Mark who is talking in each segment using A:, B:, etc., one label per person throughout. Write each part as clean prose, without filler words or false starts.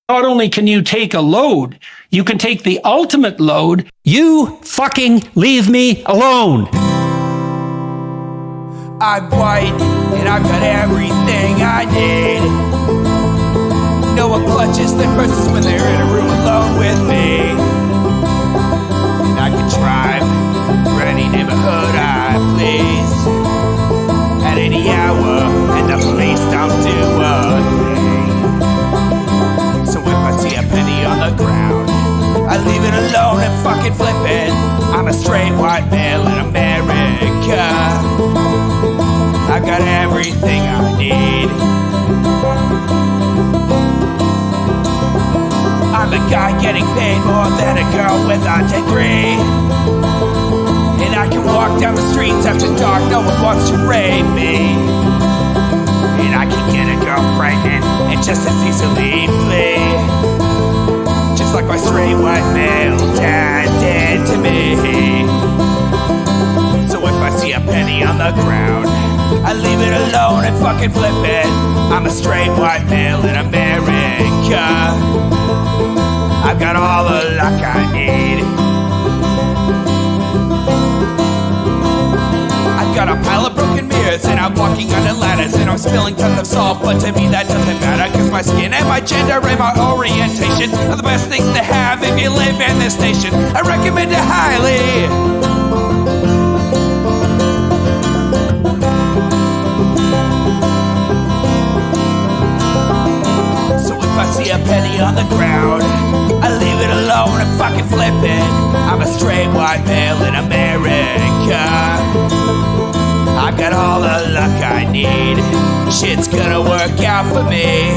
A: Not only can you take a load, you can take the ultimate load. You fucking leave me alone.
B: I'm white and I've got everything I need. No one clutches their purses when they're in a room alone with me. And I can drive for any neighborhood I please at any hour, and the police don't do a thing. So if I see a penny on the ground, I leave it alone and fucking flip it. I'm a straight white male in America. I got everything I need. I'm a guy getting paid more than a girl with a degree. And I can walk down the streets after dark, no one wants to rape me. And I can get a girl pregnant and just as easily flee. Just like my straight white male dad did to me. So if I see a penny on the ground, I leave it alone and fucking flip it. I'm a straight white male in America. I've got all the luck I need. I've got a pile of broken mirrors and I'm walking under ladders and I'm spilling tons of salt, but to me that doesn't matter, cause my skin and my gender and my orientation are the best things to have if you live in this nation. I recommend it highly. If I see a penny on the ground, I leave it alone and fucking flip it. I'm a straight white male in America. I've got all the luck I need. Shit's gonna work out for me,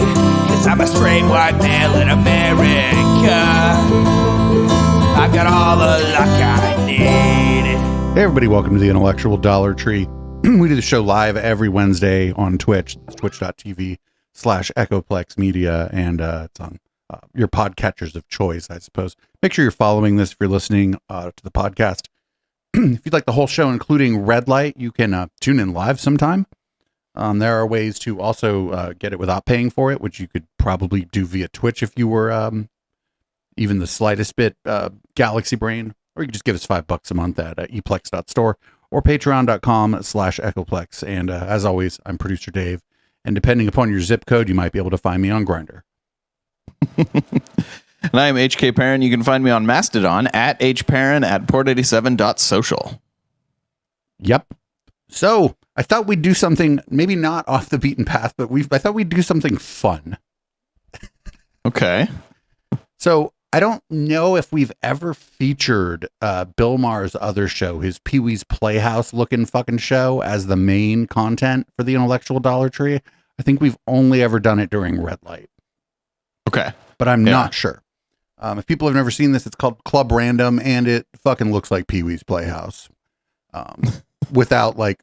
B: cause I'm a straight white male in America. I've got all the luck I need.
C: Hey everybody, welcome to the Intellectual Dollar Tree. We do the show live every Wednesday on Twitch. It's twitch.tv/Echoplex Media, and it's on your podcatchers of choice, I suppose. Make sure you're following this if you're listening to the podcast. If you'd like the whole show, including red light, you can tune in live sometime. There are ways to also get it without paying for it, which you could probably do via Twitch if you were even the slightest bit galaxy brain, or you can just give us $5 a month at eplex.store or patreon.com/Echoplex. And as always, I'm producer Dave. And depending upon your zip code, you might be able to find me on Grindr.
D: And I'm HK Perrin. You can find me on Mastodon at hperrin at port87.social.
C: Yep. So I thought we'd do something maybe not off the beaten path, but I thought we'd do something fun.
D: Okay.
C: So I don't know if we've ever featured Bill Maher's other show, his Pee-wee's Playhouse looking fucking show, as the main content for the Intellectual Dollar Tree. I think we've only ever done it during Red Light.
D: Okay.
C: But I'm not sure. If people have never seen this, it's called Club Random, and it fucking looks like Pee-wee's Playhouse. Without like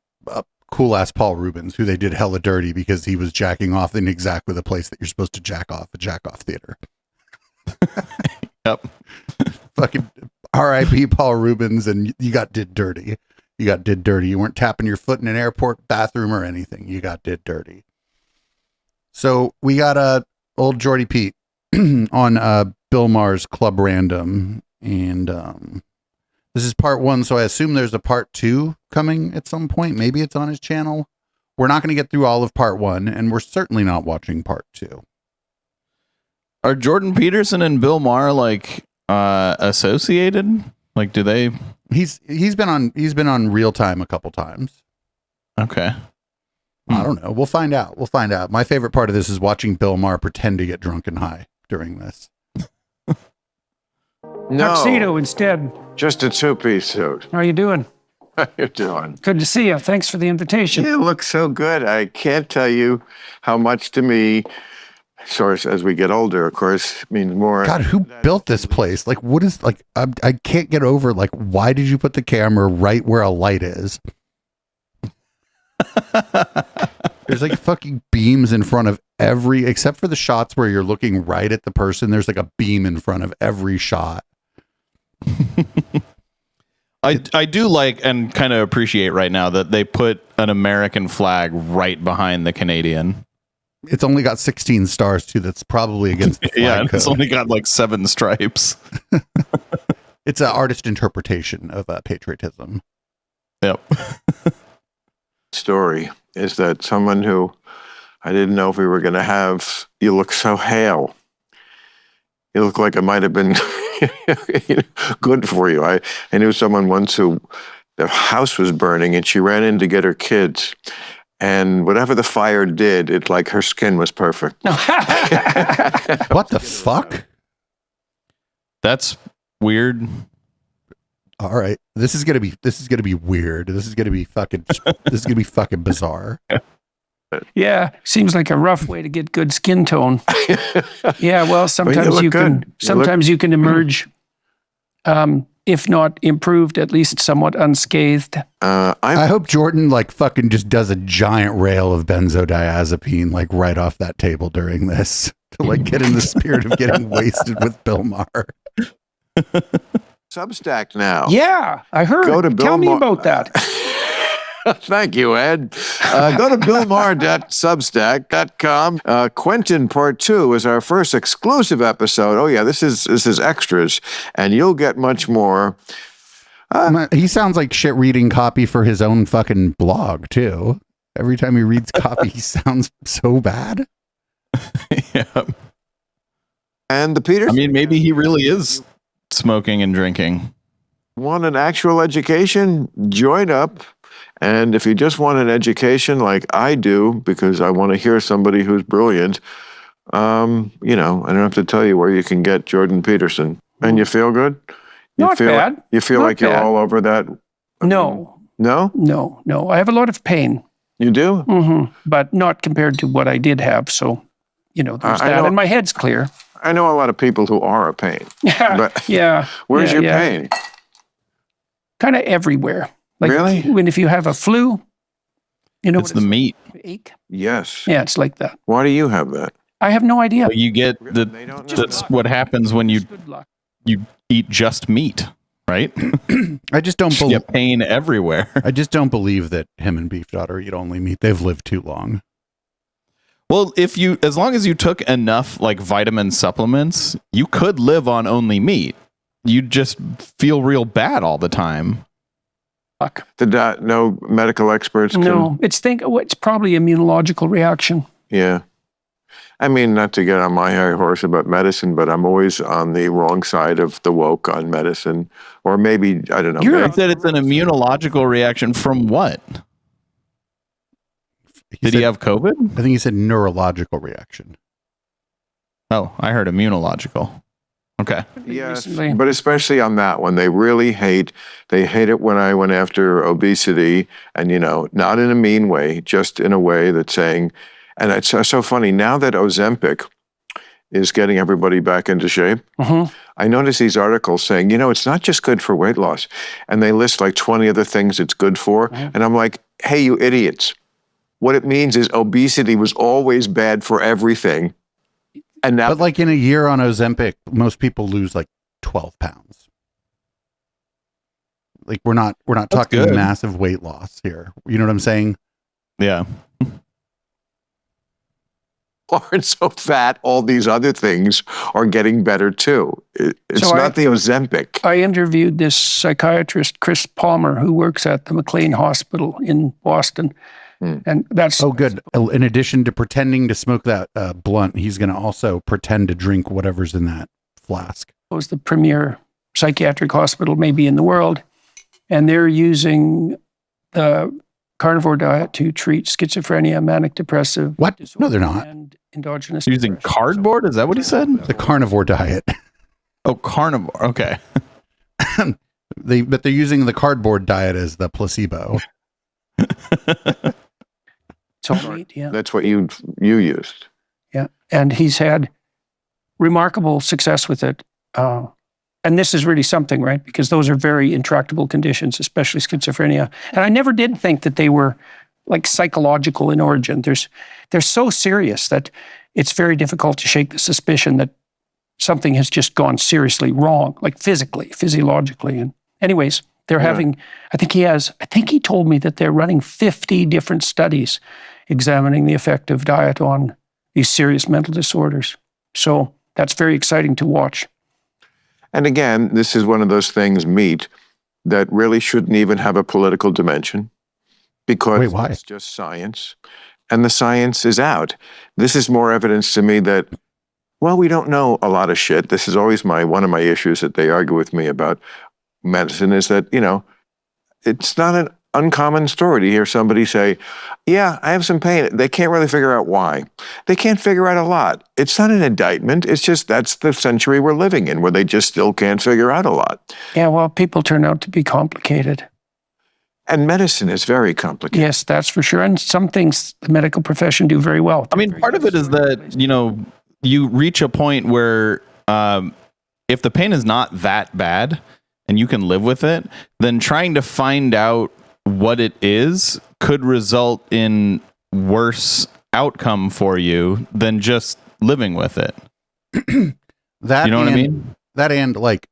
C: cool ass Paul Rubens, who they did hella dirty because he was jacking off in exactly the place that you're supposed to jack off, a jack off theater.
D: Yep.
C: Fucking R.I.P. Paul Rubens, and you got did dirty. You got did dirty. You weren't tapping your foot in an airport bathroom or anything. You got did dirty. So we got old Jordy Pete on Bill Maher's Club Random, and this is part 1. So I assume there's a part 2 coming at some point. Maybe it's on his channel. We're not going to get through all of part 1, and we're certainly not watching part 2.
D: Are Jordan Peterson and Bill Maher like associated? Like, do they?
C: He's been on Real Time a couple times.
D: Okay.
C: I don't know. We'll find out. My favorite part of this is watching Bill Maher pretend to get drunk and high during this.
E: No,
A: Tuxedo instead.
E: just a two-piece suit.
A: How are you doing?
E: How you doing?
A: Good to see you. Thanks for the invitation.
E: You look so good. I can't tell you how much to me, source as we get older, of course, means more.
C: God, who built this place? Like, what is, like, I can't get over, like, why did you put the camera right where a light is? There's like fucking beams in front of every, except for the shots where you're looking right at the person, there's like a beam in front of every shot.
D: I do like and kind of appreciate right now that they put an American flag right behind the Canadian.
C: It's only got 16 stars too. That's probably against the flag
D: Yeah,
C: code.
D: it's only got like 7 stripes.
C: It's an artist interpretation of patriotism.
D: Yep.
E: Story is that someone who I didn't know if we were going to have, you look so hale. You look like it might have been good for you. I knew someone once who the house was burning and she ran in to get her kids. And whatever the fire did, it like her skin was perfect.
C: What the fuck?
D: That's weird.
C: All right, this is gonna be weird. This is gonna be fucking bizarre.
A: Yeah, seems like a rough way to get good skin tone. Yeah, well, sometimes
E: look
A: you can.
E: good.
A: Sometimes you can emerge, if not improved, at least somewhat unscathed.
C: I hope Jordan like fucking just does a giant rail of benzodiazepine like right off that table during this to like get in the spirit of getting wasted with Bill Maher.
E: Substack now.
A: Yeah, I heard.
E: Go to
A: Tell me
E: Bill
A: about that.
E: Thank you, Ed. Go to billmaher.substack.com. Quentin Part 2 is our first exclusive episode. Oh, yeah, this is extras, and you'll get much more.
C: He sounds like shit reading copy for his own fucking blog, too. Every time he reads copy, he sounds so bad.
D: Yeah.
E: And the Peters.
D: I mean, maybe he really is smoking and drinking.
E: Want an actual education? Join up. And if you just want an education like I do, because I want to hear somebody who's brilliant, I don't have to tell you where you can get Jordan Peterson. And you feel good?
A: Not bad.
E: You feel
A: Not
E: like you're
A: bad.
E: all over that?
A: No,
E: No?
A: no. I have a lot of pain,
E: You do?
A: but not compared to what I did have. So, there's
E: I
A: that.
E: know-
A: And my head's clear.
E: I know a lot of people who are a pain. But
A: Yeah.
E: Where's
A: yeah,
E: your
A: yeah.
E: pain?
A: Kind of everywhere. Like
E: Really?
A: if you have a flu,
D: It's the meat.
A: ache.
E: Yes.
A: Yeah, it's like that.
E: Why do you have that?
A: I have no idea.
D: You get
E: They don't know.
D: that's what happens when you
A: Good luck.
D: eat just meat, right?
C: I just don't
D: You
C: believe.
D: get pain everywhere.
C: I just don't believe that him and Beef Daughter eat only meat. They've lived too long.
D: Well, as long as you took enough like vitamin supplements, you could live on only meat. You'd just feel real bad all the time.
A: Fuck.
E: No medical experts can.
A: No, it's probably immunological reaction.
E: Yeah. I mean, not to get on my high horse about medicine, but I'm always on the wrong side of the woke on medicine. Or maybe, I don't know.
A: You're
D: I said it's an immunological reaction from what? Did he have COVID?
C: I think he said neurological reaction.
D: Oh, I heard immunological. Okay.
E: Yes,
A: recently.
E: but especially on that one, they hate it when I went after obesity and, not in a mean way, just in a way that's saying, and it's so funny now that Ozempic is getting everybody back into shape. I notice these articles saying, it's not just good for weight loss. And they list like 20 other things it's good for. And I'm like, hey, you idiots. What it means is obesity was always bad for everything. And now,
C: But like in a year on Ozempic, most people lose like 12 pounds. Like we're not talking
D: good.
C: massive weight loss here. You know what I'm saying?
D: Yeah.
E: aren't so fat, all these other things are getting better too. It's
A: So
E: not the Ozempic.
A: I interviewed this psychiatrist, Chris Palmer, who works at the McLean Hospital in Boston. And that's
C: Oh, good. In addition to pretending to smoke that blunt, he's going to also pretend to drink whatever's in that flask.
A: was the premier psychiatric hospital maybe in the world. And they're using the carnivore diet to treat schizophrenia, manic depressive.
C: What?
A: disorder,
C: No, they're not.
A: And endogenous
D: Using
A: depression.
D: cardboard? Is that what he said?
C: The carnivore diet.
D: Oh, carnivore. Okay.
C: But they're using the cardboard diet as the placebo.
A: It's all meat, yeah.
E: That's what you used.
A: Yeah. And he's had remarkable success with it. And this is really something, right? Because those are very intractable conditions, especially schizophrenia. And I never did think that they were like psychological in origin. They're so serious that it's very difficult to shake the suspicion that something has just gone seriously wrong, like physically, physiologically. And anyways, they're having, I think he told me that they're running 50 different studies examining the effect of diet on these serious mental disorders. So that's very exciting to watch.
E: And again, this is one of those things, meat, that really shouldn't even have a political dimension because
C: Wait, why?
E: it's just science. And the science is out. This is more evidence to me that, well, we don't know a lot of shit. This is always one of my issues that they argue with me about medicine is that, it's not an uncommon story to hear somebody say, yeah, I have some pain. They can't really figure out why. They can't figure out a lot. It's not an indictment. It's just that's the century we're living in where they just still can't figure out a lot.
A: Yeah, well, people turn out to be complicated.
E: And medicine is very complicated.
A: Yes, that's for sure. And some things the medical profession do very well.
D: I mean, part of it is that, you reach a point where if the pain is not that bad and you can live with it, then trying to find out what it is could result in worse outcome for you than just living with it.
C: That,
D: you know what I mean?
C: That and like,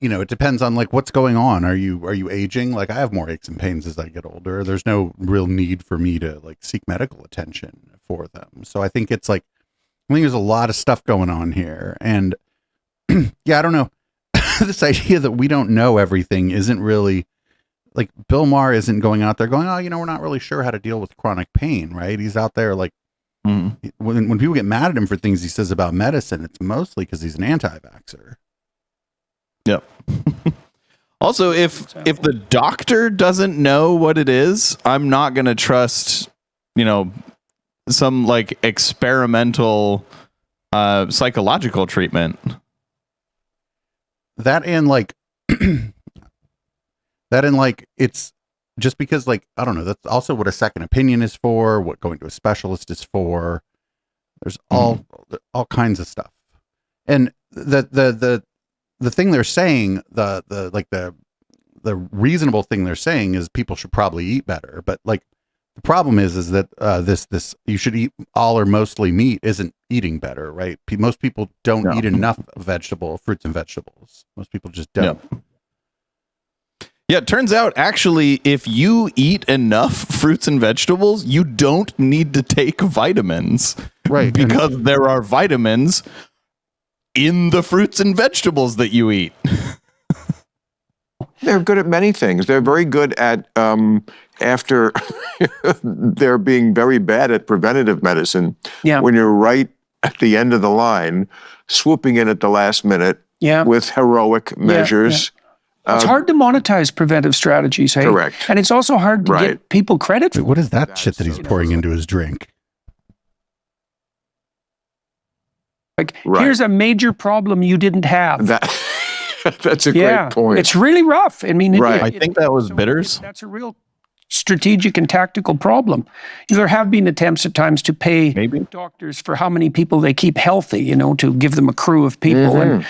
C: it depends on like what's going on. Are you aging? Like I have more aches and pains as I get older. There's no real need for me to like seek medical attention for them. So I think it's like, I think there's a lot of stuff going on here. And yeah, I don't know. This idea that we don't know everything isn't really like Bill Maher isn't going out there going, oh, we're not really sure how to deal with chronic pain, right? He's out there like when people get mad at him for things he says about medicine, it's mostly because he's an anti-vaxxer.
D: Yep. Also, if the doctor doesn't know what it is, I'm not going to trust, some like experimental psychological treatment.
C: That and like it's just because like I don't know, that's also what a second opinion is for, what going to a specialist is for. There's all kinds of stuff. And the thing they're saying, the reasonable thing they're saying is people should probably eat better, but like the problem is that this you should eat all or mostly meat isn't eating better, right? Most people don't eat enough fruits and vegetables. Most people just don't.
D: Yeah, it turns out actually if you eat enough fruits and vegetables, you don't need to take vitamins.
C: Right.
D: Because there are vitamins in the fruits and vegetables that you eat.
E: They're good at many things. They're very good at, after they're being very bad at preventative medicine.
A: Yeah.
E: When you're right at the end of the line, swooping in at the last minute with heroic measures.
A: Yeah. It's hard to monetize preventive strategies, hey?
E: Correct.
A: And it's also hard to get people credit for.
C: Wait, what is that shit that he's pouring into his drink?
A: Like, here's a major problem you didn't have.
E: That's a great point.
A: It's really rough. I mean,
D: I think that was bitters.
A: That's a real strategic and tactical problem. There have been attempts at times to pay doctors for how many people they keep healthy, to give them a crew of people.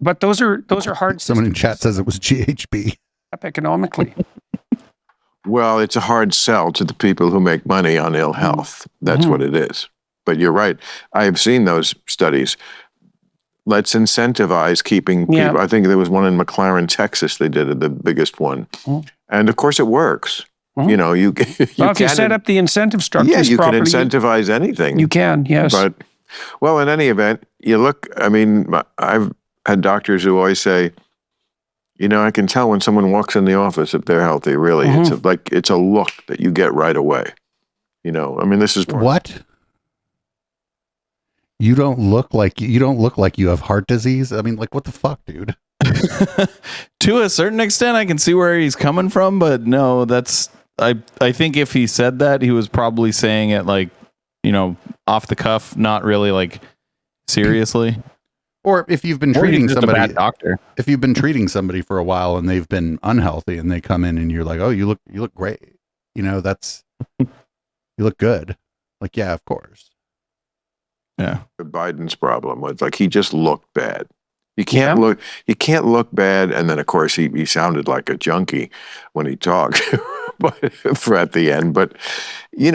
A: But those are hard.
C: Someone in chat says it was GHB.
A: Economically.
E: Well, it's a hard sell to the people who make money on ill health. That's what it is. But you're right. I have seen those studies. Let's incentivize keeping people. I think there was one in McLaren, Texas. They did it, the biggest one. And of course it works. You
A: if you set up the incentive structures
E: you
A: properly,
E: can incentivize anything.
A: You can, yes.
E: But, well, in any event, I've had doctors who always say, I can tell when someone walks in the office if they're healthy, really. It's a look that you get right away. This is
C: what? You don't look like you have heart disease. I mean, like, what the fuck, dude?
D: To a certain extent, I can see where he's coming from, but no, I think if he said that, he was probably saying it like, off the cuff, not really like seriously.
C: Or if you've been treating somebody,
D: a bad doctor.
C: If you've been treating somebody for a while and they've been unhealthy and they come in and you're like, oh, you look great. That's you look good. Like, yeah, of course.
D: Yeah.
E: Biden's problem was like he just looked bad. You can't look bad, and then of course he sounded like a junkie when he talked, but for at the end. But you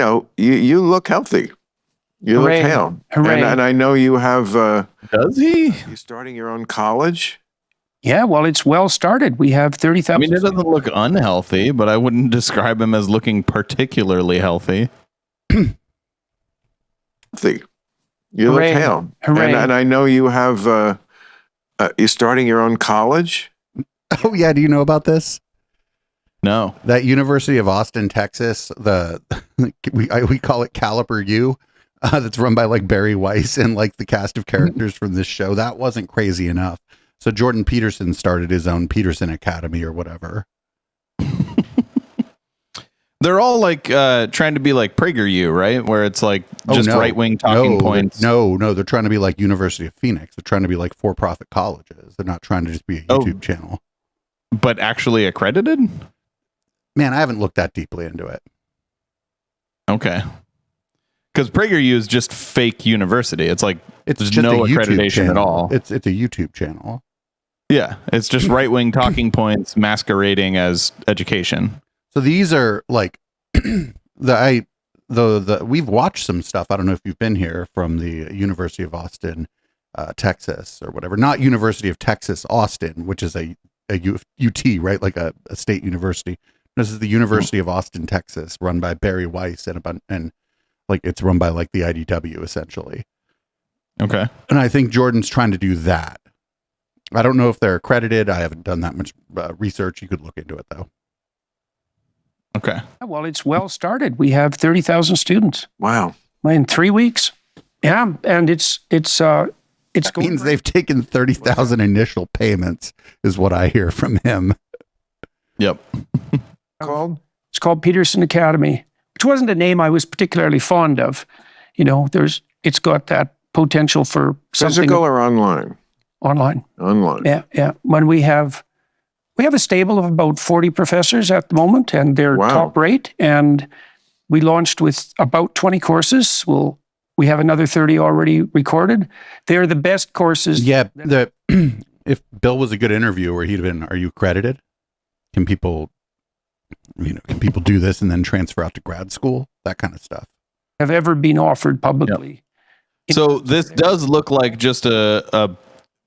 E: look healthy. You look hale. And I know you have.
D: Does he?
E: You're starting your own college.
A: Yeah, well, it's well started. We have 30,000.
D: I mean, it doesn't look unhealthy, but I wouldn't describe him as looking particularly healthy.
E: You
A: Hooray.
E: look hale.
A: Hooray.
E: And I know you have, you're starting your own college?
C: Oh yeah, do you know about this?
D: No.
C: That University of Austin, Texas, we call it Caliper U, that's run by like Barry Weiss and like the cast of characters from this show. That wasn't crazy enough. So Jordan Peterson started his own Peterson Academy or whatever.
D: They're all like trying to be like PragerU, right? Where it's like just right-wing talking points.
C: No, they're trying to be like University of Phoenix. They're trying to be like for-profit colleges. They're not trying to just be a YouTube channel.
D: But actually accredited?
C: Man, I haven't looked that deeply into it.
D: Okay. Because PragerU is just fake university. It's like
C: It's
D: there's
C: just
D: no
C: a YouTube
D: accreditation
C: channel.
D: at all.
C: It's a YouTube channel.
D: Yeah, it's just right-wing talking points masquerading as education.
C: So these are like we've watched some stuff. I don't know if you've been here from the University of Austin, Texas or whatever. Not University of Texas, Austin, which is a UT, right? Like a state university. This is the University of Austin, Texas, run by Barry Weiss and like it's run by like the IDW essentially.
D: Okay.
C: And I think Jordan's trying to do that. I don't know if they're accredited. I haven't done that much research. You could look into it though.
D: Okay.
A: Well, it's well started. We have 30,000 students
E: Wow.
A: in 3 weeks. Yeah, and it's
C: That
A: going
C: means
A: great.
C: they've taken 30,000 initial payments is what I hear from him.
D: Yep.
E: Called?
A: It's called Peterson Academy, which wasn't a name I was particularly fond of. You know, it's got that potential for something
E: Physical or online?
A: online.
E: Online.
A: Yeah. When we have a stable of about 40 professors at the moment, and they're
E: Wow.
A: top rate. And we launched with about 20 courses. We have another 30 already recorded. They're the best courses.
C: Yeah, if Bill was a good interviewer, he'd have been, are you accredited? Can people do this and then transfer out to grad school? That kind of stuff.
A: Have ever been offered publicly.
D: So this does look like just a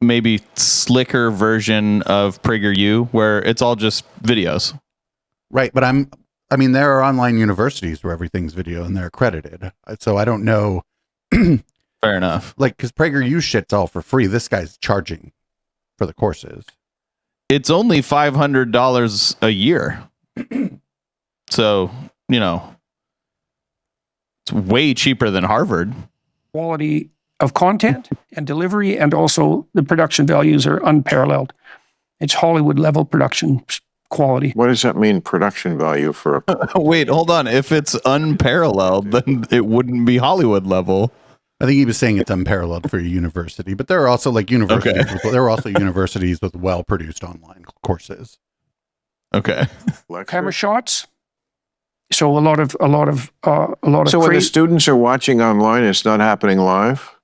D: maybe slicker version of PragerU where it's all just videos.
C: Right, but there are online universities where everything's video and they're accredited. So I don't know,
D: Fair enough.
C: like, because PragerU shit's all for free. This guy's charging for the courses.
D: It's only $500 a year. So, it's way cheaper than Harvard.
A: Quality of content and delivery, and also the production values are unparalleled. It's Hollywood level production quality.
E: What does that mean, production value for a...
D: Wait, hold on. If it's unparalleled, then it wouldn't be Hollywood level.
C: I think he was saying it's unparalleled for a university, but there are also like universities.
D: Okay.
C: There are also universities with well-produced online courses.
D: Okay.
A: Camera shots. So a lot of
E: So when the students are watching online, it's not happening live?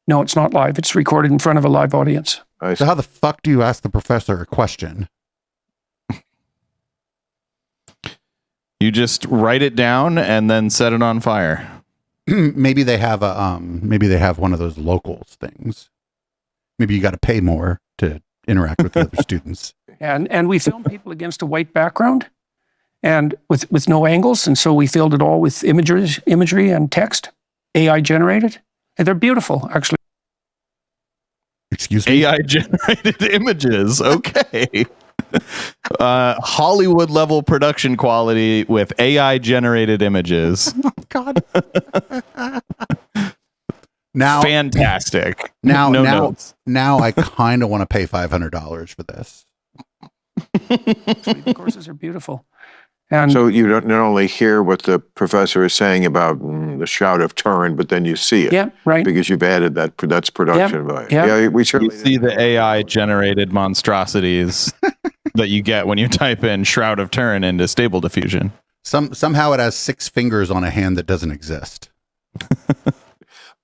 A: No, it's not live. It's recorded in front of a live audience.
C: So how the fuck do you ask the professor a question?
D: You just write it down and then set it on fire.
C: Maybe they have one of those locals things. Maybe you got to pay more to interact with the other students.
A: And we film people against a white background and with no angles. And so we filled it all with imagery and text, AI generated. And they're beautiful, actually.
C: Excuse me?
D: AI generated images. Okay. Hollywood level production quality with AI generated images.
C: Oh, God. Now,
D: Fantastic.
C: now,
D: no
C: now,
D: notes.
C: now I kind of want to pay $500 for this.
A: The courses are beautiful. And
E: So you don't not only hear what the professor is saying about the Shroud of Turin, but then you see it.
A: yeah, right.
E: Because you've added that's production value.
A: yeah.
E: Yeah, we
D: You
E: certainly
D: see the AI generated monstrosities that you get when you type in Shroud of Turin into Stable Diffusion.
C: Somehow it has 6 fingers on a hand that doesn't exist.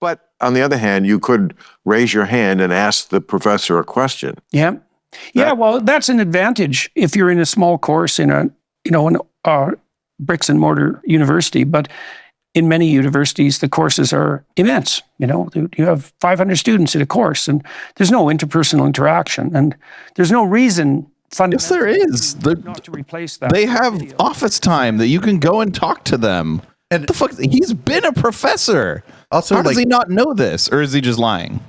E: But on the other hand, you could raise your hand and ask the question.
A: Yeah. Yeah, well, that's an advantage if you're in a small course in an bricks and mortar university. But in many universities, the courses are immense. You have 500 students in a course, and there's no interpersonal interaction, and there's no reason
D: Yes, there is.
A: not to replace that.
D: They have
A: video.
D: office time that you can go and talk to them
C: And
D: What the fuck? He's been a professor.
C: also,
D: How does
C: like,
D: he not know this, or is he just lying?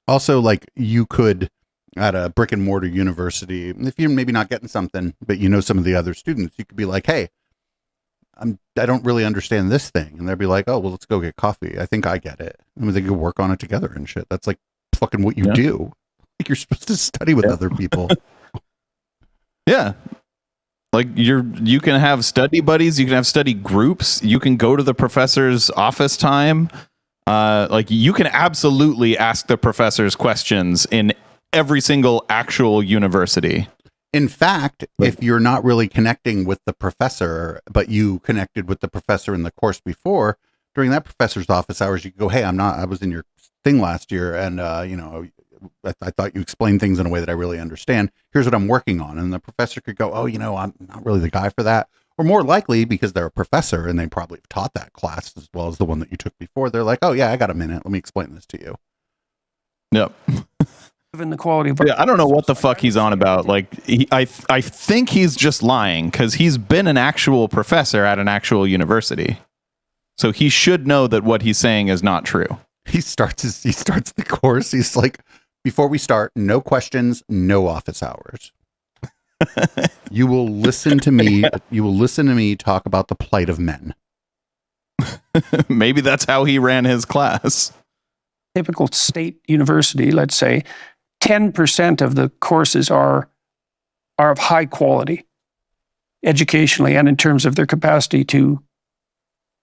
C: also, like, you could at a brick and mortar university, if you're maybe not getting something, but you know some of the other students, you could be like, "Hey, I don't really understand this thing," and they'd be like, "Oh, well, let's go get coffee. I think I get it." And they could work on it together and shit. That's like fucking what you do. Like, you're supposed to study with other people.
D: Yeah. Like you can have study buddies, you can have study groups, you can go to the professor's office time. Like you can absolutely ask the professors questions in every single actual university.
C: In fact, if you're not really connecting with the professor, but you connected with the professor in the course before, during that professor's office hours, you could go, "Hey, I was in your thing last year, and I thought you explained things in a way that I really understand. Here's what I'm working on." And the professor could go, "Oh, I'm not really the guy for that." Or more likely, because they're a professor and they probably have taught that class as well as the one that you took before, they're like, "Oh yeah, I got a minute. Let me explain this to you."
D: Yep.
A: Given the quality of
D: Yeah, I don't know what the fuck he's on about. Like, I think he's just lying because he's been an actual professor at an actual university, so he should know that what he's saying is not true.
C: He starts the course. He's like, "Before we start, no questions, no office hours. You will listen to me. You will listen to me talk about the plight of men."
D: Maybe that's how he ran his class.
A: typical state university, let's say, 10% of the courses are of high quality educationally and in terms of their capacity to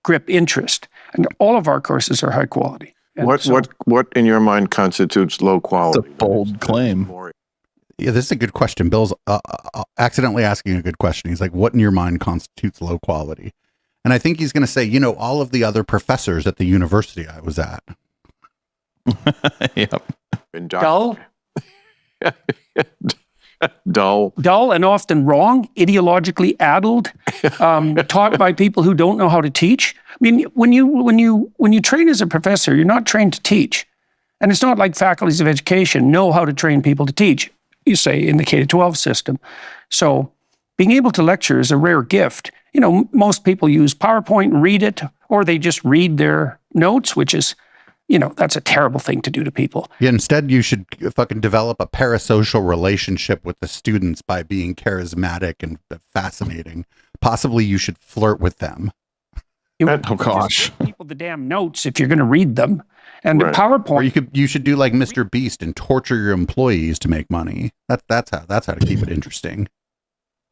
A: grip interest. And all of our courses are high quality. And
E: What in your mind constitutes low quality?
D: It's a bold claim.
C: Yeah, this is a good question. Bill's accidentally asking a good question. He's like, "What in your mind constitutes low quality?" And I think he's going to say, all of the other professors at the university I was at.
D: Yep.
A: dull,
E: Dull.
A: and often wrong, ideologically addled, taught by people who don't know how to teach. I mean, when you train as a professor, you're not trained to teach. And it's not like faculties of education know how to train people to teach, you say, in the K-12 system. So being able to lecture is a rare gift. Most people use PowerPoint and read it, or they just read their notes, which is, that's a terrible thing to do to people.
C: Yeah, instead, you should fucking develop a parasocial relationship with the students by being charismatic and fascinating. Possibly you should flirt with them.
D: Oh gosh.
A: Just give people the damn notes if you're going to read them. And
E: Right.
A: PowerPoint.
C: Or you should do like Mr. Beast and torture your employees to make money. That's how to keep it interesting.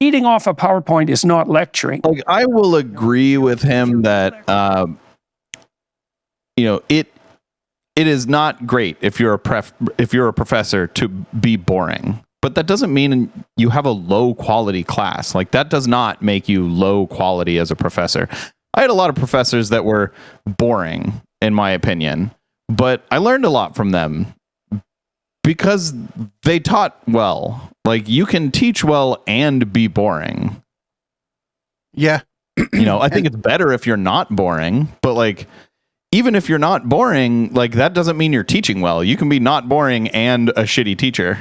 A: Reading off a PowerPoint is not lecturing.
D: Like, I will agree with him that it is not great if you're a professor to be boring, but that doesn't mean you have a low quality class. Like, that does not make you low quality as a professor. I had a lot of professors that were boring, in my opinion, but I learned a lot from them because they taught well. Like, you can teach well and be boring.
C: Yeah.
D: I think it's better if you're not boring, but like, even if you're not boring, like, that doesn't mean you're teaching well. You can be not boring and a shitty teacher.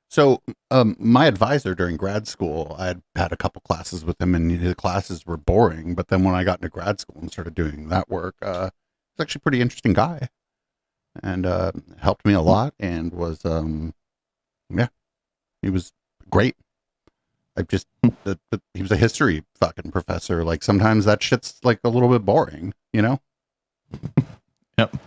C: So my advisor during grad school, I had a couple classes with him, and his classes were boring. But then when I got into grad school and started doing that work, he's actually a pretty interesting guy, and helped me a lot, and was he was great. He was a history fucking professor. Like, sometimes that shit's like a little bit boring,
D: Yep.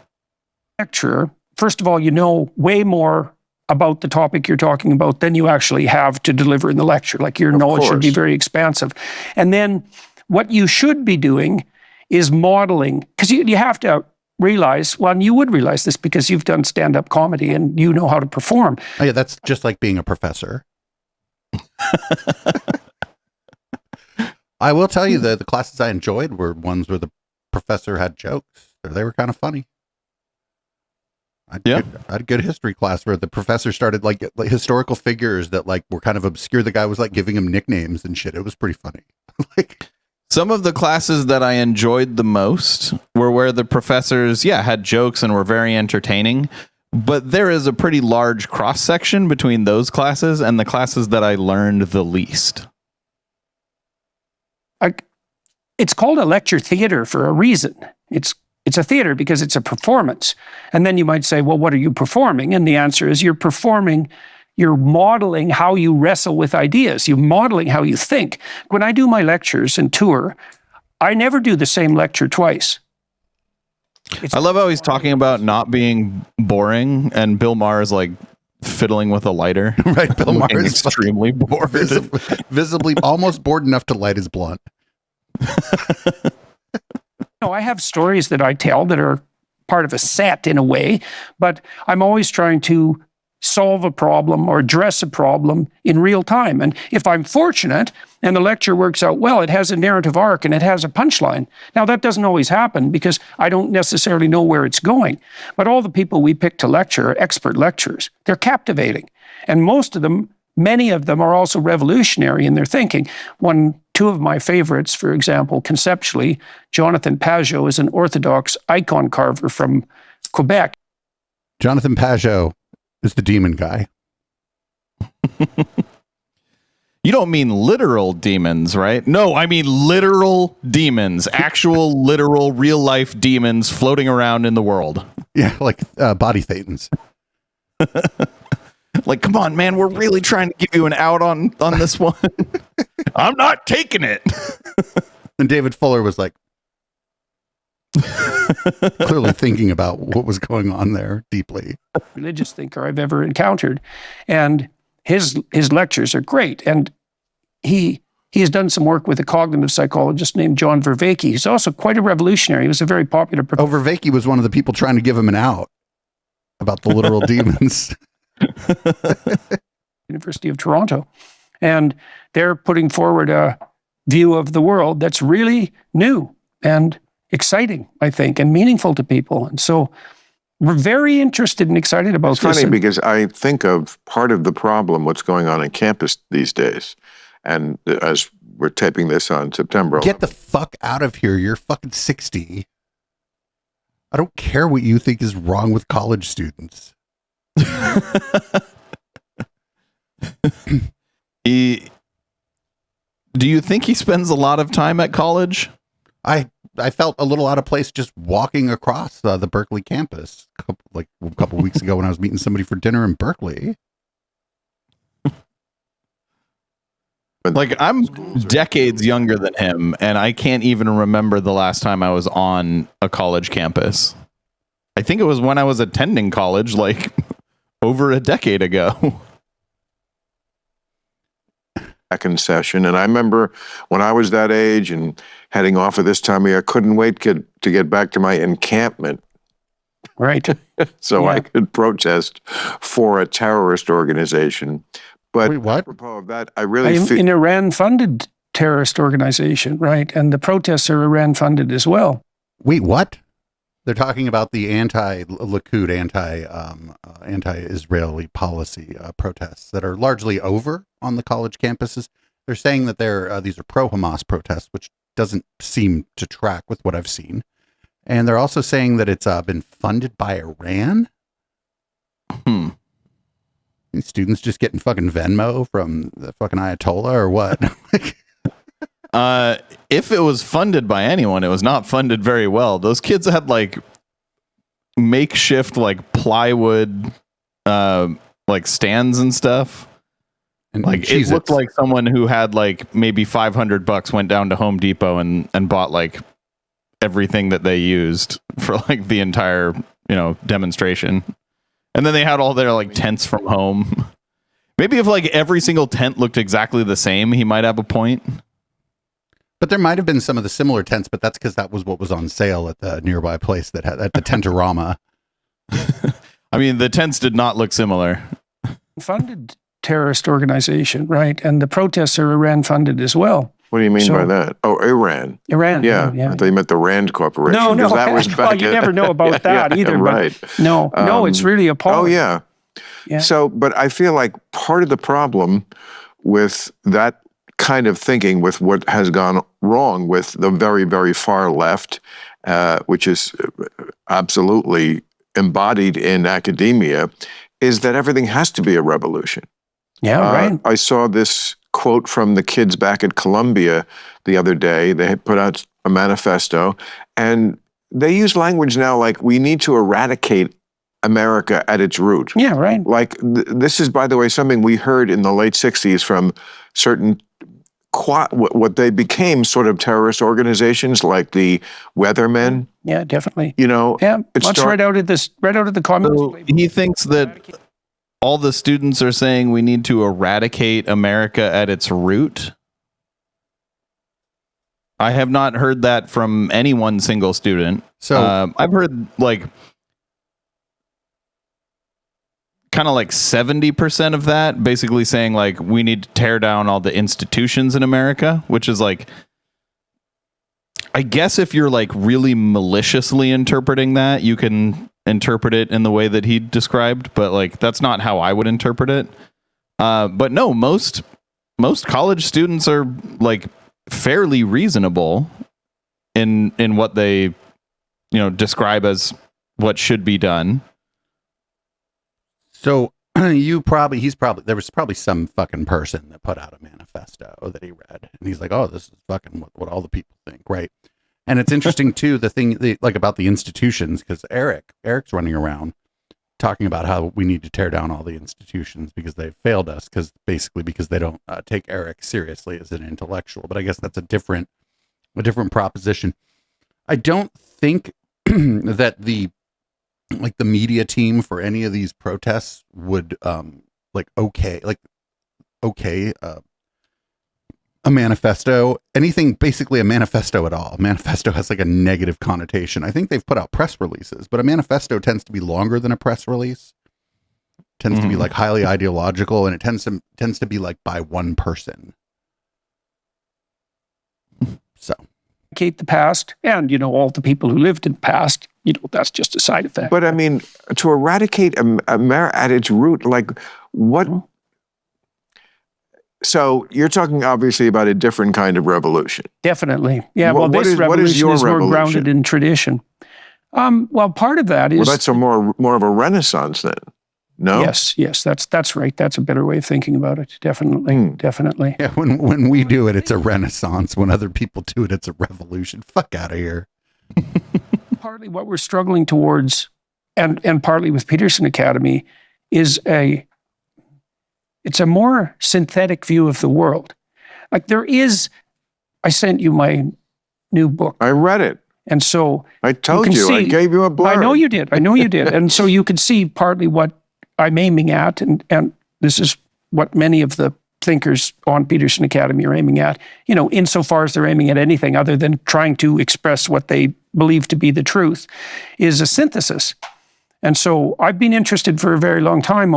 A: Lecturer, first of all, you know way more about the topic you're talking about than you actually have to deliver in the lecture. Like, your knowledge should be
E: course.
A: very expansive. And then what you should be doing is modeling, because you have to realize, well, and you would realize this because you've done stand-up comedy and you know how to perform.
C: Oh yeah, that's just like being a professor. I will tell you that the classes I enjoyed were ones where the professor had jokes. They were kind of funny. I had a good history class where the professor started like historical figures that like were kind of obscure. The guy was like giving him nicknames and shit. It was pretty funny. Like,
D: Some of the classes that I enjoyed the most were where the professors, had jokes and were very entertaining. But there is a pretty large cross section between those classes and the classes that I learned the least.
A: it's called a lecture theater for a reason. It's a theater because it's a performance. And then you might say, well, what are you performing? And the answer is you're modeling how you wrestle with ideas. You're modeling how you think. When I do my lectures and tour, I never do the same lecture twice.
D: I love how he's talking about not being boring, and Bill Maher is like fiddling with a lighter.
C: Right, Bill Maher is
D: extremely bored.
C: Visibly almost bored enough to light his blunt.
A: I have stories that I tell that are part of a set in a way, but I'm always trying to solve a problem or address a problem in real time. And if I'm fortunate and the lecture works out well, it has a narrative arc and it has a punchline. Now, that doesn't always happen because I don't necessarily know where it's going. But all the people we pick to lecture are expert lecturers. They're captivating. And many of them are also revolutionary in their thinking. Two of my favorites, for example, conceptually, Jonathan Pajot is an Orthodox icon carver from Quebec.
C: Jonathan Pajot is the demon guy.
D: You don't mean literal demons, right? No, I mean literal demons. Actual, literal, real-life demons floating around in the world.
C: Yeah, like body thetans.
D: Like, come on, man, we're really trying to give you an out on this one. I'm not taking it.
C: And David Fuller was like, clearly thinking about what was going on there deeply.
A: Religious thinker I've ever encountered. And his lectures are great. And he has done some work with a cognitive psychologist named John Vervaeke. He's also quite a revolutionary. He was a very popular...
C: Vervaeke was one of the people trying to give him an out about the literal demons.
A: University of Toronto. And they're putting forward a view of the world that's really new and exciting, I think, and meaningful to people. And so we're very interested and excited about this.
E: It's funny because I think of part of the problem, what's going on campus these days. And as we're taping this on September 11th.
C: Get the fuck out of here. You're fucking 60. I don't care what you think is wrong with college students.
D: Do you think he spends a lot of time at college?
C: I felt a little out of place just walking across the Berkeley campus a couple weeks ago when I was meeting somebody for dinner in Berkeley.
D: Like, I'm decades younger than him, and I can't even remember the last time I was on a college campus. I think it was when I was attending college, like over a decade ago.
E: Second session. And I remember when I was that age and heading off at this time of year, I couldn't wait to get back to my encampment.
A: Right.
E: So I could protest for a terrorist organization. But
C: wait, what?
E: Apropos of that, I really feel...
A: An Iran-funded terrorist organization, right? And the protests are Iran-funded as well.
C: Wait, what? They're talking about the anti-Likud, anti-Israeli policy protests that are largely over on the college campuses. They're saying that these are pro-Hamas protests, which doesn't seem to track with what I've seen. And they're also saying that it's been funded by Iran. These students just getting fucking Venmo from the fucking Ayatollah or what?
D: If it was funded by anyone, it was not funded very well. Those kids had like makeshift like plywood like stands and stuff.
C: And
D: like it looked like someone who had like maybe $500 went down to Home Depot and bought like everything that they used for like the entire, demonstration. And then they had all their like tents from home. Maybe if like every single tent looked exactly the same, he might have a point.
C: But there might have been some of the similar tents, but that's because that was what was on sale at the nearby place that had at the Tentorama.
D: I mean, the tents did not look similar.
A: Funded terrorist organization, right? And the protests are Iran-funded as well.
E: What do you mean by that? Oh, Iran.
A: Iran.
E: Yeah. I thought you meant the Rand Corporation.
A: No.
E: That was back
A: well, you never know about that either.
E: Right.
A: But no, it's really appalling.
E: Oh, yeah. So, but I feel like part of the problem with that kind of thinking, with what has gone wrong with the very, very far left, which is absolutely embodied in academia, is that everything has to be a revolution.
A: Yeah, right.
E: I saw this quote from the kids back at Columbia the other day. They had put out a manifesto, and they use language now like we need to eradicate America at its root.
A: Yeah, right.
E: Like this is, by the way, something we heard in the late 60s from certain what they became sort of terrorist organizations like the Weathermen.
A: Yeah, definitely.
E: You know,
A: Yeah, that's right out of the communist.
D: So he thinks that all the students are saying we need to eradicate America at its root. I have not heard that from any one single student.
C: So
D: I've heard like kind of like 70% of that basically saying like we need to tear down all the institutions in America, which is like, I guess if you're like really maliciously interpreting that, you can interpret it in the way that he described, but like that's not how I would interpret it. But no, most college students are like fairly reasonable in what they describe as what should be done.
C: So there was probably some fucking person that put out a manifesto that he read, and he's like, "Oh, this is fucking what all the people think," right? And it's interesting too, the thing like about the institutions, because Eric's running around talking about how we need to tear down all the institutions because they've failed us, because they don't take Eric seriously as an intellectual. But I guess that's a different proposition. I don't think that the media team for any of these protests would okay a manifesto, anything, basically a manifesto at all. A manifesto has like a negative connotation. I think they've put out press releases, but a manifesto tends to be longer than a press release. Tends to be like highly ideological, and it tends to be like by one person. So
A: The past, and all the people who lived in the past, that's just a side effect.
E: But I mean, to eradicate America at its root, like what? So you're talking obviously about a different kind of revolution.
A: Definitely, yeah.
E: What
A: This
E: is
A: revolution
E: your
A: is more
E: revolution?
A: grounded in tradition. Well, part of that is
E: Well, that's more of a renaissance then. No.
A: Yes, that's right. That's a better way of thinking about it. Definitely.
C: yeah, when we do it, it's a renaissance. When other people do it, it's a revolution. Fuck out of here.
A: Partly what we're struggling towards, and partly with Peterson Academy, is it's a more synthetic view of the world. Like I sent you my new book.
E: I read it.
A: And so
E: I told you, I gave you a blurb.
A: I know you did. And so you could see partly what I'm aiming at, and this is what many of the thinkers on Peterson Academy are aiming at, insofar as they're aiming at anything other than trying to express what they believe to be the truth, is a synthesis. And so I've been interested for a very long time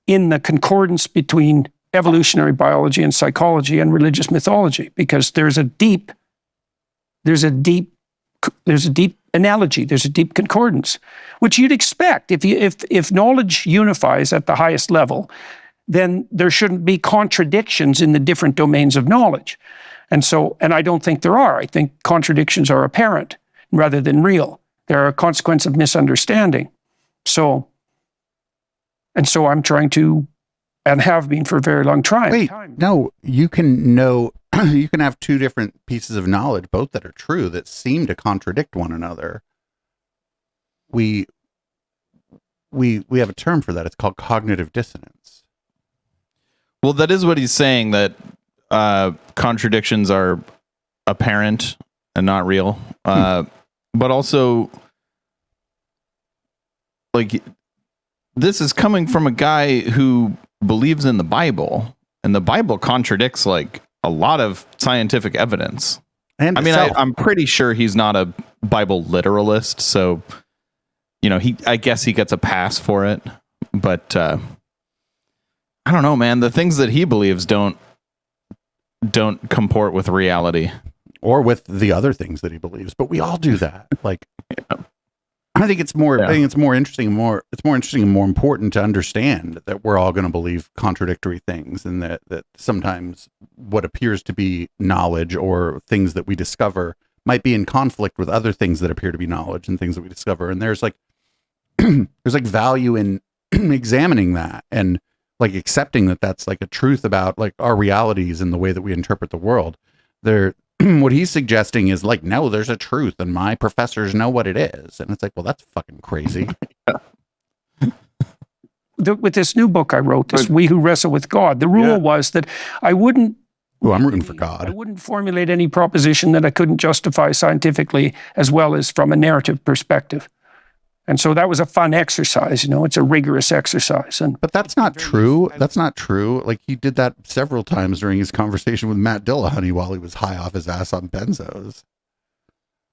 A: in the concordance between evolutionary biology and psychology and religious mythology, because there's a deep analogy, there's a deep concordance, which you'd expect. If knowledge unifies at the highest level, then there shouldn't be contradictions in the different domains of knowledge. And I don't think there are. I think contradictions are apparent rather than real. They're a consequence of misunderstanding. So I'm trying to, and have been for a very long time.
C: Wait, no, you can have two different pieces of knowledge, both that are true, that seem to contradict one another. We have a term for that. It's called cognitive dissonance.
D: Well, that is what he's saying, that contradictions are apparent and not real. But also, like, this is coming from a guy who believes in the Bible, and the Bible contradicts like a lot of scientific evidence.
C: And
D: I mean, I'm pretty sure he's not a Bible literalist, so I guess he gets a pass for it. But I don't know, man. The things that he believes don't comport with reality,
C: or with the other things that he believes. But we all do that. Like, I think it's more. I think it's more interesting. It's more interesting and more important to understand that we're all going to believe contradictory things, and that sometimes what appears to be knowledge or things that we discover might be in conflict with other things that appear to be knowledge and things that we discover. And there's like value in examining that. And like accepting that that's like a truth about like our realities and the way that we interpret the world. They're what he's suggesting is like, no, there's a truth and my professors know what it is. And it's like, well, that's fucking crazy.
A: With this new book I wrote, this We Who Wrestle with God, the rule was that I wouldn't
C: Oh, I'm rooting for
A: I
C: God.
A: wouldn't formulate any proposition that I couldn't justify scientifically as well as from a narrative perspective. And so that was a fun exercise, you know, it's a rigorous exercise.
C: But that's not true. That's not true. Like he did that several times during his conversation with Matt Dillahunty while he was high off his ass on benzos.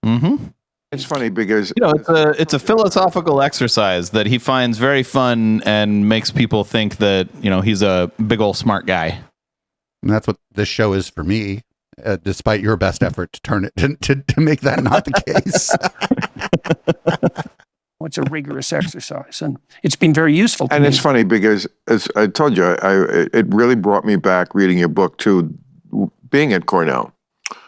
D: Mm-hmm.
E: It's funny because
D: it's a philosophical exercise that he finds very fun and makes people think that he's a big old smart guy.
C: And that's what this show is for me, despite your best effort to turn it to make that not the case.
A: It's a rigorous exercise, and it's been very useful to
E: and
A: me.
E: it's funny because, as I told you, it really brought me back reading your book to being at Cornell.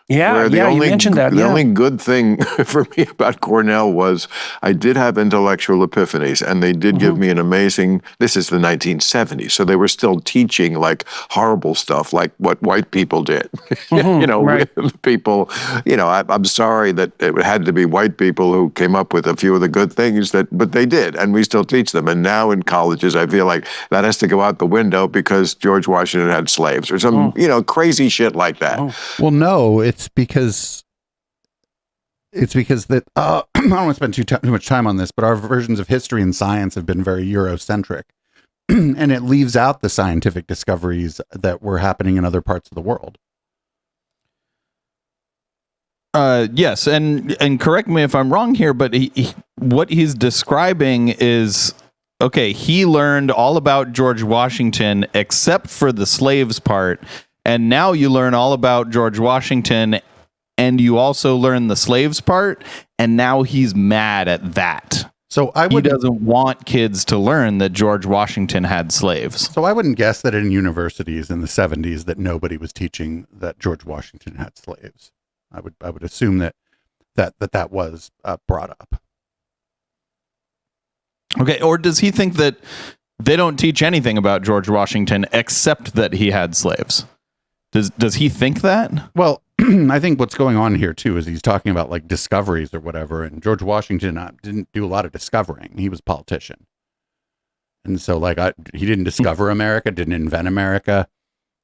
A: Yeah,
E: you
A: mentioned that.
E: The only good thing for me about Cornell was I did have intellectual epiphanies, and they did give me an amazing. This is the 1970s, so they were still teaching like horrible stuff, like what white people did.
A: Right.
E: People. I'm sorry that it had to be white people who came up with a few of the good things but they did, and we still teach them. And now in colleges, I feel like that has to go out the window because George Washington had slaves or some crazy shit like that.
C: Well, no, it's because that I don't want to spend too much time on this, but our versions of history and science have been very Eurocentric, and it leaves out the scientific discoveries that were happening in other parts of the world.
D: Yes, and correct me if I'm wrong here, but what he's describing is, okay, he learned all about George Washington except for the slaves part. And now you learn all about George Washington, and you also learn the slaves part, and now he's mad at that.
C: So
D: he doesn't want kids to learn that George Washington had slaves.
C: So I wouldn't guess that in universities in the 70s that nobody was teaching that George Washington had slaves. I would assume that was brought up.
D: Okay, or does he think that they don't teach anything about George Washington except that he had slaves? Does he think that?
C: Well, I think what's going on here too is he's talking about like discoveries or whatever, and George Washington didn't do a lot of discovering. He was a politician, and so like he didn't discover America, didn't invent America.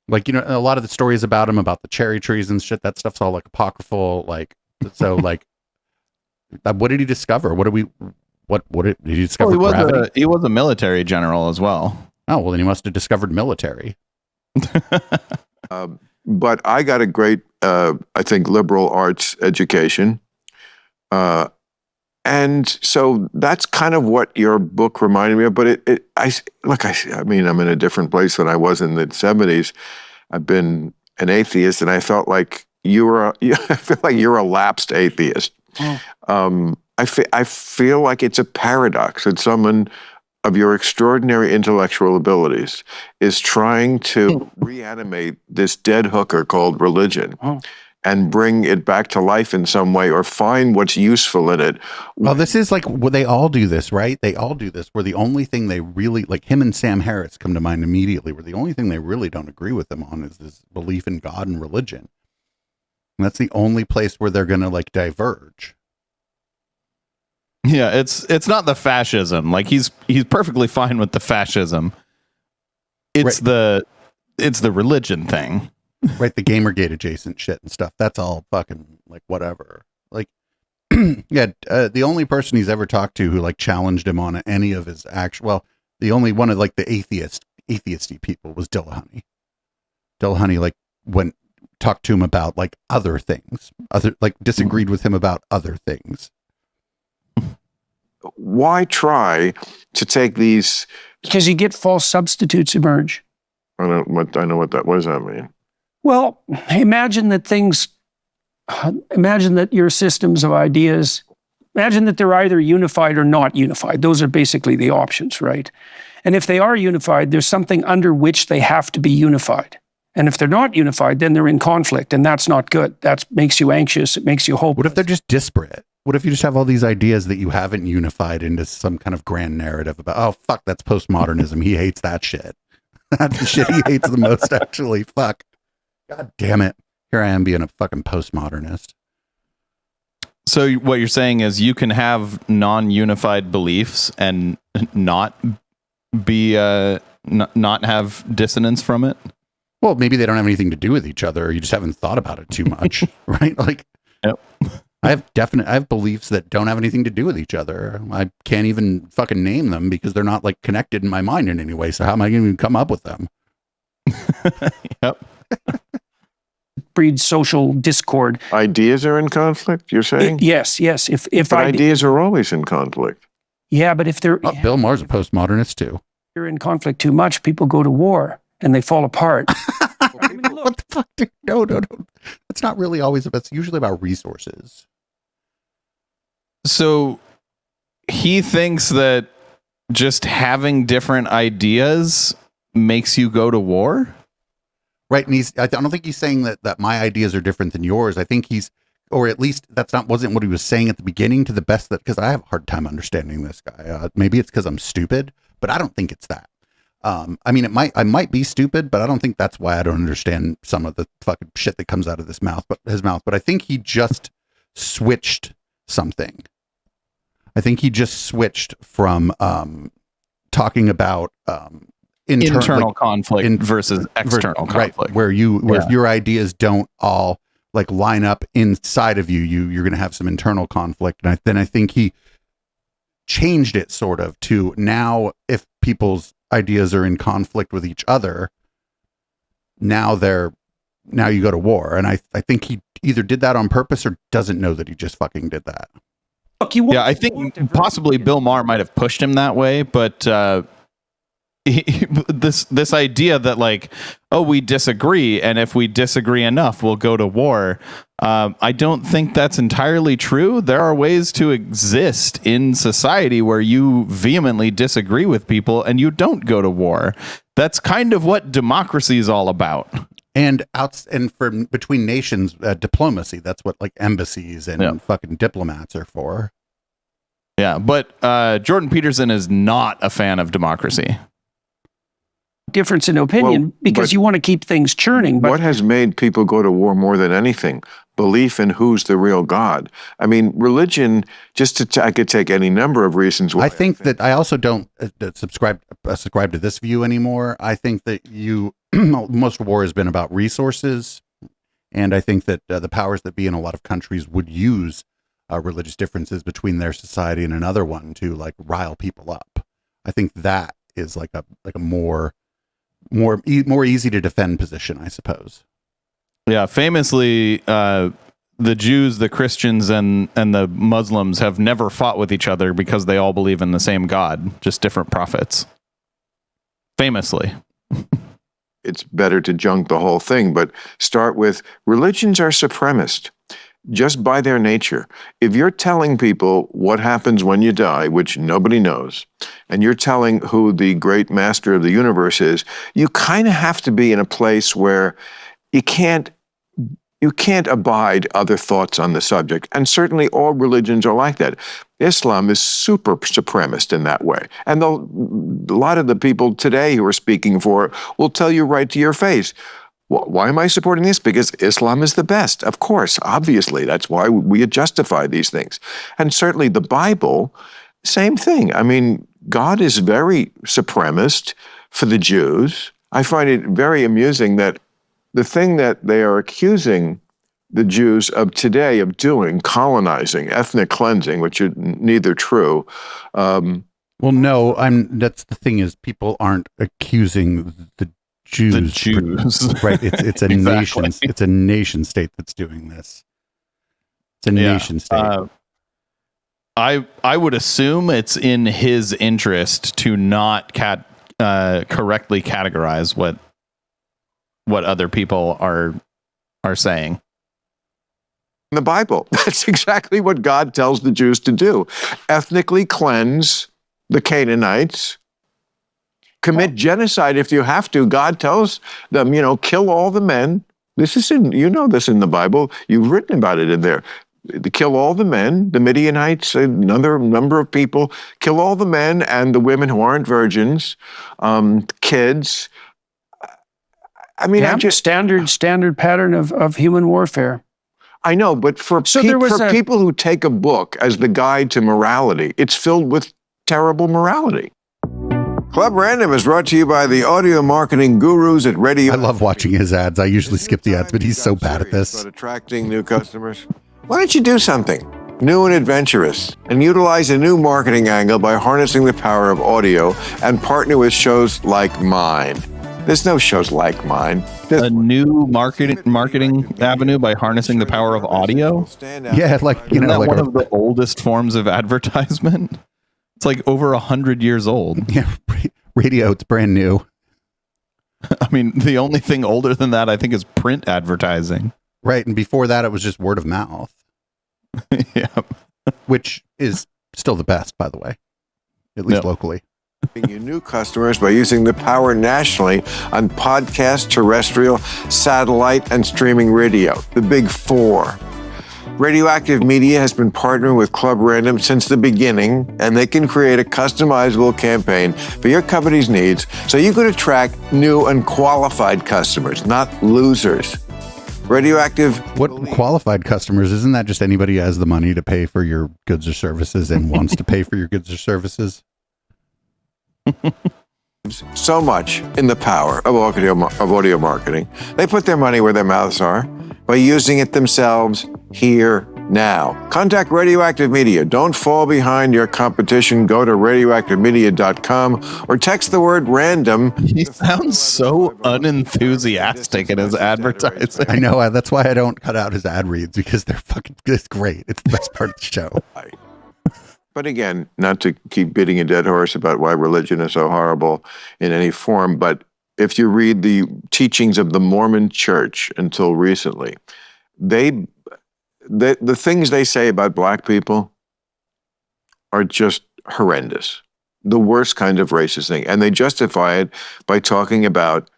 C: Like a lot of the stories about him, about the cherry trees and shit, that stuff's all like apocryphal. Like so, like what did he discover? What did he discover? Gravity?
D: He was a military general as well.
C: Oh well, then he must have discovered military.
E: But I got a great, I think, liberal arts education. And so that's kind of what your book reminded me of. But I mean, I'm in a different place than I was in the 70s. I've been an atheist, and I felt like I feel like you're a lapsed atheist. I feel like it's a paradox that someone of your extraordinary intellectual abilities is trying to reanimate this dead hooker called religion and bring it back to life in some way or find what's useful in it.
C: Well, this is like, well, they all do this, right? They all do this where the only thing they really, like him and Sam Harris come to mind immediately, where the only thing they really don't agree with him on is this belief in God and religion. And that's the only place where they're going to like diverge.
D: Yeah, it's not the fascism. Like he's perfectly fine with the fascism. It's the religion thing.
C: Right, the Gamergate adjacent shit and stuff. That's all fucking like whatever. Like the only person he's ever talked to who like challenged him on any of his the only one of like the atheisty people was Dillahunty. Dillahunty like talked to him about like other things. Disagreed with him about other things.
E: Why try to take these?
A: Because you get false substitutes emerge.
E: I know what that. What does that mean?
A: Well, imagine that your systems of ideas, imagine that they're either unified or not unified. Those are basically the options, right? And if they are unified, there's something under which they have to be unified. And if they're not unified, then they're in conflict, and that's not good. That makes you anxious. It makes you hopeless.
C: What if they're just disparate? What if you just have all these ideas that you haven't unified into some kind of grand narrative about, oh, fuck, that's postmodernism. He hates that shit. That's the shit he hates the most, actually. Fuck. God damn it. Here I am being a fucking postmodernist.
D: So what you're saying is you can have non-unified beliefs and not be not have dissonance from it.
C: Well, maybe they don't have anything to do with each other. Or you just haven't thought about it too much, right? Like,
D: Yep.
C: I have beliefs that don't have anything to do with each other. I can't even fucking name them because they're not like connected in my mind in any way. So how am I going to even come up with them?
D: Yep.
A: Breeds social discord.
E: Ideas are in conflict, you're saying?
A: Yes. If
E: But ideas are always in conflict.
A: yeah, but if they're
C: Oh, Bill Maher's a postmodernist too.
A: you're in conflict too much, people go to war and they fall apart.
C: What the fuck, dude? No. It's not really always about, it's usually about resources.
D: So he thinks that just having different ideas makes you go to war?
C: Right. And I don't think he's saying that my ideas are different than yours. I think or at least wasn't what he was saying at the beginning, to the best that, because I have a hard time understanding this guy. Maybe it's because I'm stupid, but I don't think it's that. I mean, I might be stupid, but I don't think that's why I don't understand some of the fucking shit that comes out of his mouth. But I think he just switched something. I think he just switched from talking about
D: internal conflict versus external conflict,
C: right? Where if your ideas don't all like line up inside of you're going to have some internal conflict. And then I think he changed it sort of to now, if people's ideas are in conflict with each other, now you go to war. And I think he either did that on purpose or doesn't know that he just fucking did that.
A: Look,
D: I think possibly Bill Maher might have pushed him that way, but this idea that like, oh, we disagree, and if we disagree enough, we'll go to war. I don't think that's entirely true. There are ways to exist in society where you vehemently disagree with people and you don't go to war. That's kind of what democracy is all about.
C: And for between nations, diplomacy. That's what like embassies and fucking diplomats are for.
D: Yeah, but Jordan Peterson is not a fan of democracy.
A: Difference in opinion because you want to keep things churning. But
E: what has made people go to war more than anything? Belief in who's the real God. I mean, religion, I could take any number of reasons why.
C: I think that I also don't subscribe to this view anymore. I think that most war has been about resources. And I think that the powers that be in a lot of countries would use religious differences between their society and another one to like rile people up. I think that is like a more easy to defend position, I suppose.
D: Yeah, famously, the Jews, the Christians, and the Muslims have never fought with each other because they all believe in the same God, just different prophets. Famously.
E: It's better to junk the whole thing, but start with religions are supremacist. Just by their nature. If you're telling people what happens when you die, which nobody knows, and you're telling who the great master of the universe is, you kind of have to be in a place where you can't abide other thoughts on the subject. And certainly all religions are like that. Islam is super supremacist in that way. And a lot of the people today who are speaking for it will tell you right to your face, why am I supporting this? Because Islam is the best. Of course, obviously, that's why we justify these things. And certainly the Bible, same thing. I mean, God is very supremacist for the Jews. I find it very amusing that the thing that they are accusing the Jews of today of doing, colonizing, ethnic cleansing, which are neither true.
C: Well, no, that's the thing is people aren't accusing the Jews. Right. It's a
D: Exactly.
C: it's a nation state that's doing this. It's a nation state.
D: I would assume it's in his interest to not correctly categorize what other people are saying.
E: In the Bible, that's exactly what God tells the Jews to do. Ethnically cleanse the Canaanites. Commit genocide if you have to. God tells them, kill all the men. This is this in the Bible. You've written about it in there. To kill all the men, the Midianites, another number of people, kill all the men and the women who aren't virgins, kids, I mean,
A: Yeah, standard pattern of human warfare.
E: I know, but for people who take a book as the guide to morality, it's filled with terrible morality. Club Random is brought to you by the audio marketing gurus at Radio.
C: I love watching his ads. I usually skip the ads, but he's so bad at this.
E: About attracting new customers. Why don't you do something new and adventurous and utilize a new marketing angle by harnessing the power of audio and partner with shows like mine? There's no shows like mine.
D: A new marketing avenue by harnessing the power of audio.
C: Yeah, like
D: Isn't that one of the oldest forms of advertisement? It's like over 100 years old.
C: Yeah, radio. It's brand new.
D: I mean, the only thing older than that, I think, is print advertising.
C: Right, and before that, it was just word of mouth.
D: Yeah,
C: which is still the best, by the way, at least locally.
E: You new customers by using the power nationally on podcast, terrestrial, satellite, and streaming radio, the big four. Radioactive Media has been partnering with Club Random since the beginning, and they can create a customizable campaign for your company's needs so you can attract new and qualified customers, not losers. Radioactive.
C: What qualified customers? Isn't that just anybody who has the money to pay for your goods or services and wants to pay for your goods or services?
E: So much in the power of audio marketing. They put their money where their mouths are by using it themselves here now. Contact Radioactive Media. Don't fall behind your competition. Go to radioactivemedia.com or text the word random.
D: He sounds so unenthusiastic in his advertising.
C: I know. That's why I don't cut out his ad reads, because it's great. It's the best part of the show.
E: But again, not to keep beating a dead horse about why religion is so horrible in any form, but if you read the teachings of the Mormon Church until recently, the things they say about black people are just horrendous. The worst kind of racist thing. And they justify it by talking about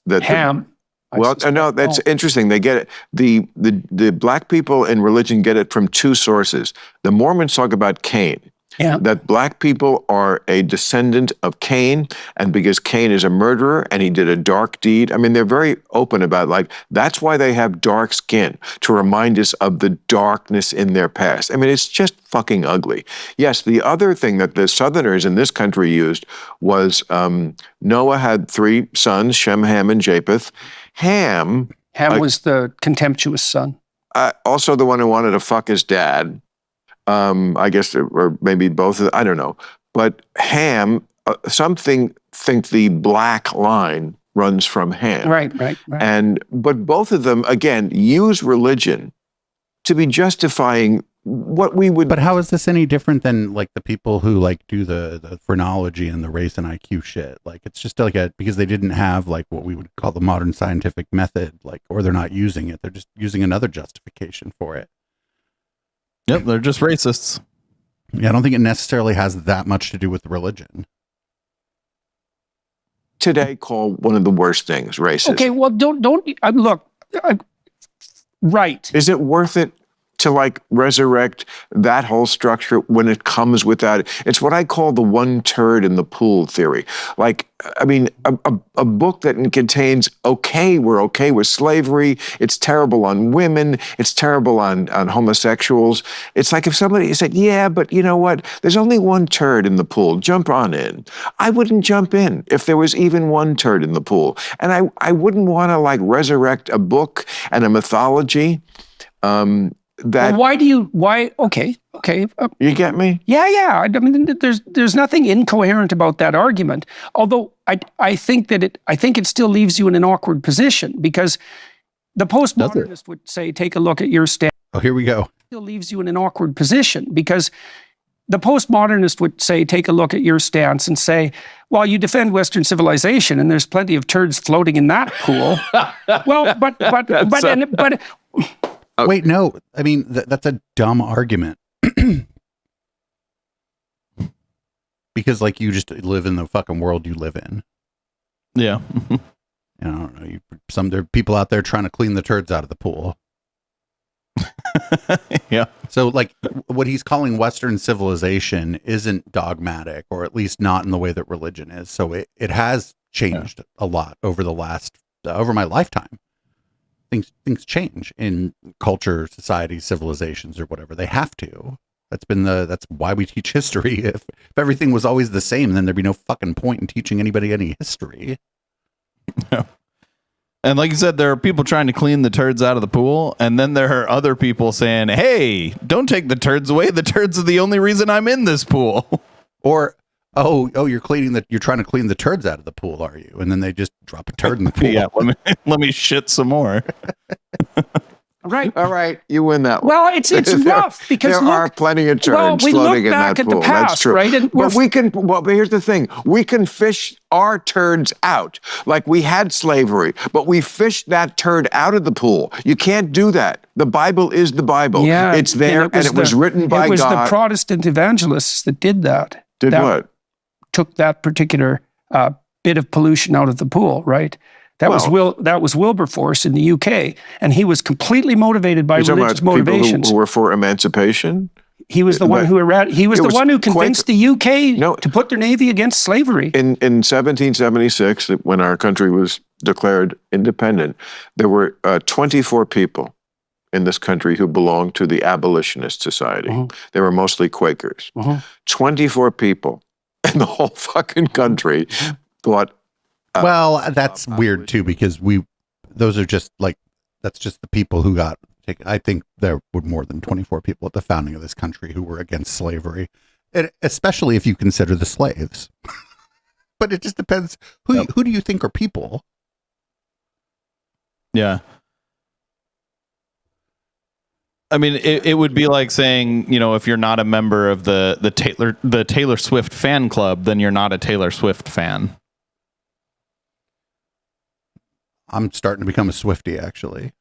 E: that
A: Ham.
E: Well, no, that's interesting. They get it. The black people in religion get it from two sources. The Mormons talk about Cain.
A: Yeah.
E: That black people are a descendant of Cain, and because Cain is a murderer and he did a dark deed. I mean, they're very open about, like, that's why they have dark skin, to remind us of the darkness in their past. I mean, it's just fucking ugly. Yes, the other thing that the Southerners in this country used was Noah had 3 sons, Shem, Ham, and Japheth. Ham
A: was the contemptuous son.
E: Also the one who wanted to fuck his dad. I guess, or maybe both. I don't know. But Ham, think the black line runs from Ham.
A: Right.
E: But both of them, again, use religion to be justifying what we would.
C: But how is this any different than like the people who like do the phrenology and the race and IQ shit? Like, it's just like because they didn't have like what we would call the modern scientific method, like, or they're not using it. They're just using another justification for it.
D: Yep, they're just racists.
C: Yeah, I don't think it necessarily has that much to do with religion.
E: Today, call one of the worst things racist.
A: Okay, well, don't look. Right.
E: Is it worth it to like resurrect that whole structure when it comes with that? It's what I call the one turd in the pool theory. Like, I mean, a book that contains, we're okay with slavery. It's terrible on women. It's terrible on homosexuals. It's like if somebody said, yeah, but you know what? There's only one turd in the pool. Jump on in. I wouldn't jump in if there was even one turd in the pool. And I wouldn't want to like resurrect a book and a mythology.
A: Okay.
E: You get me?
A: Yeah. I mean, there's nothing incoherent about that argument. Although I think it still leaves you in an awkward position, because the postmodernist would say, take a look at your stance.
C: Oh, here we go.
A: Still leaves you in an awkward position, because the postmodernist would say, take a look at your stance and say, well, you defend Western civilization and there's plenty of turds floating in that pool. Well, but
C: wait, no. I mean, that's a dumb argument. Because, like, you just live in the fucking world you live in.
D: Yeah.
C: I don't know. There are people out there trying to clean the turds out of the pool.
D: Yeah.
C: So, like, what he's calling Western civilization isn't dogmatic, or at least not in the way that religion is. So it has changed a lot over the last over my lifetime. Things change in culture, society, civilizations, or whatever. They have to. That's why we teach history. If everything was always the same, then there'd be no fucking point in teaching anybody any history.
D: And like you said, there are people trying to clean the turds out of the pool, and then there are other people saying, "Hey, don't take the turds away. The turds are the only reason I'm in this pool."
C: Or you're trying to clean the turds out of the pool, are you? And then they just drop a turd in the pool.
D: Yeah, let me shit some more.
A: Right.
E: All right, you win that one.
A: Well, it's rough because
E: there are plenty of turds floating in that pool. That's true.
A: Right? And
E: but but here's the thing: we can fish our turds out. Like we had slavery, but we fished that turd out of the pool. You can't do that. The Bible is the Bible.
A: Yeah,
E: it's there, and it was written by God.
A: It was the Protestant evangelists that did that.
E: Did what?
A: Took that particular bit of pollution out of the pool, right? That was Wilberforce in the UK, and he was completely motivated by religious motivations.
E: People who were for emancipation.
A: He was the one who convinced the UK to put their navy against slavery.
E: In 1776, when our country was declared independent, there were 24 people in this country who belonged to the Abolitionist Society. Mm-hmm. They were mostly Quakers. Mm-hmm. 24 people in the whole fucking country thought.
C: Well, that's weird too, because that's just the people who got taken. I think there were more than 24 people at the founding of this country who were against slavery, especially if you consider the slaves. But it just depends. Who do you think are people?
D: Yeah. I mean, it would be like saying, if you're not a member of the Taylor Swift fan club, then you're not a Taylor Swift fan.
C: I'm starting to become a Swiftie, actually,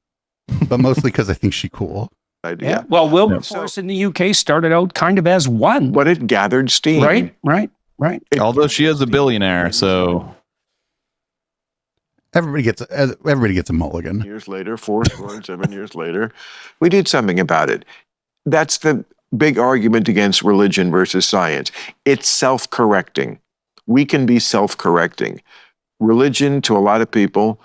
C: but mostly because I think she's cool.
A: Yeah. Well, Wilberforce in the UK started out kind of as one,
E: but it gathered steam.
A: Right.
D: Although she is a billionaire, so
C: everybody gets a mulligan.
E: Years later, 7 years later, we did something about it. That's the big argument against religion versus science. It's self-correcting. We can be self-correcting. Religion, to a lot of people,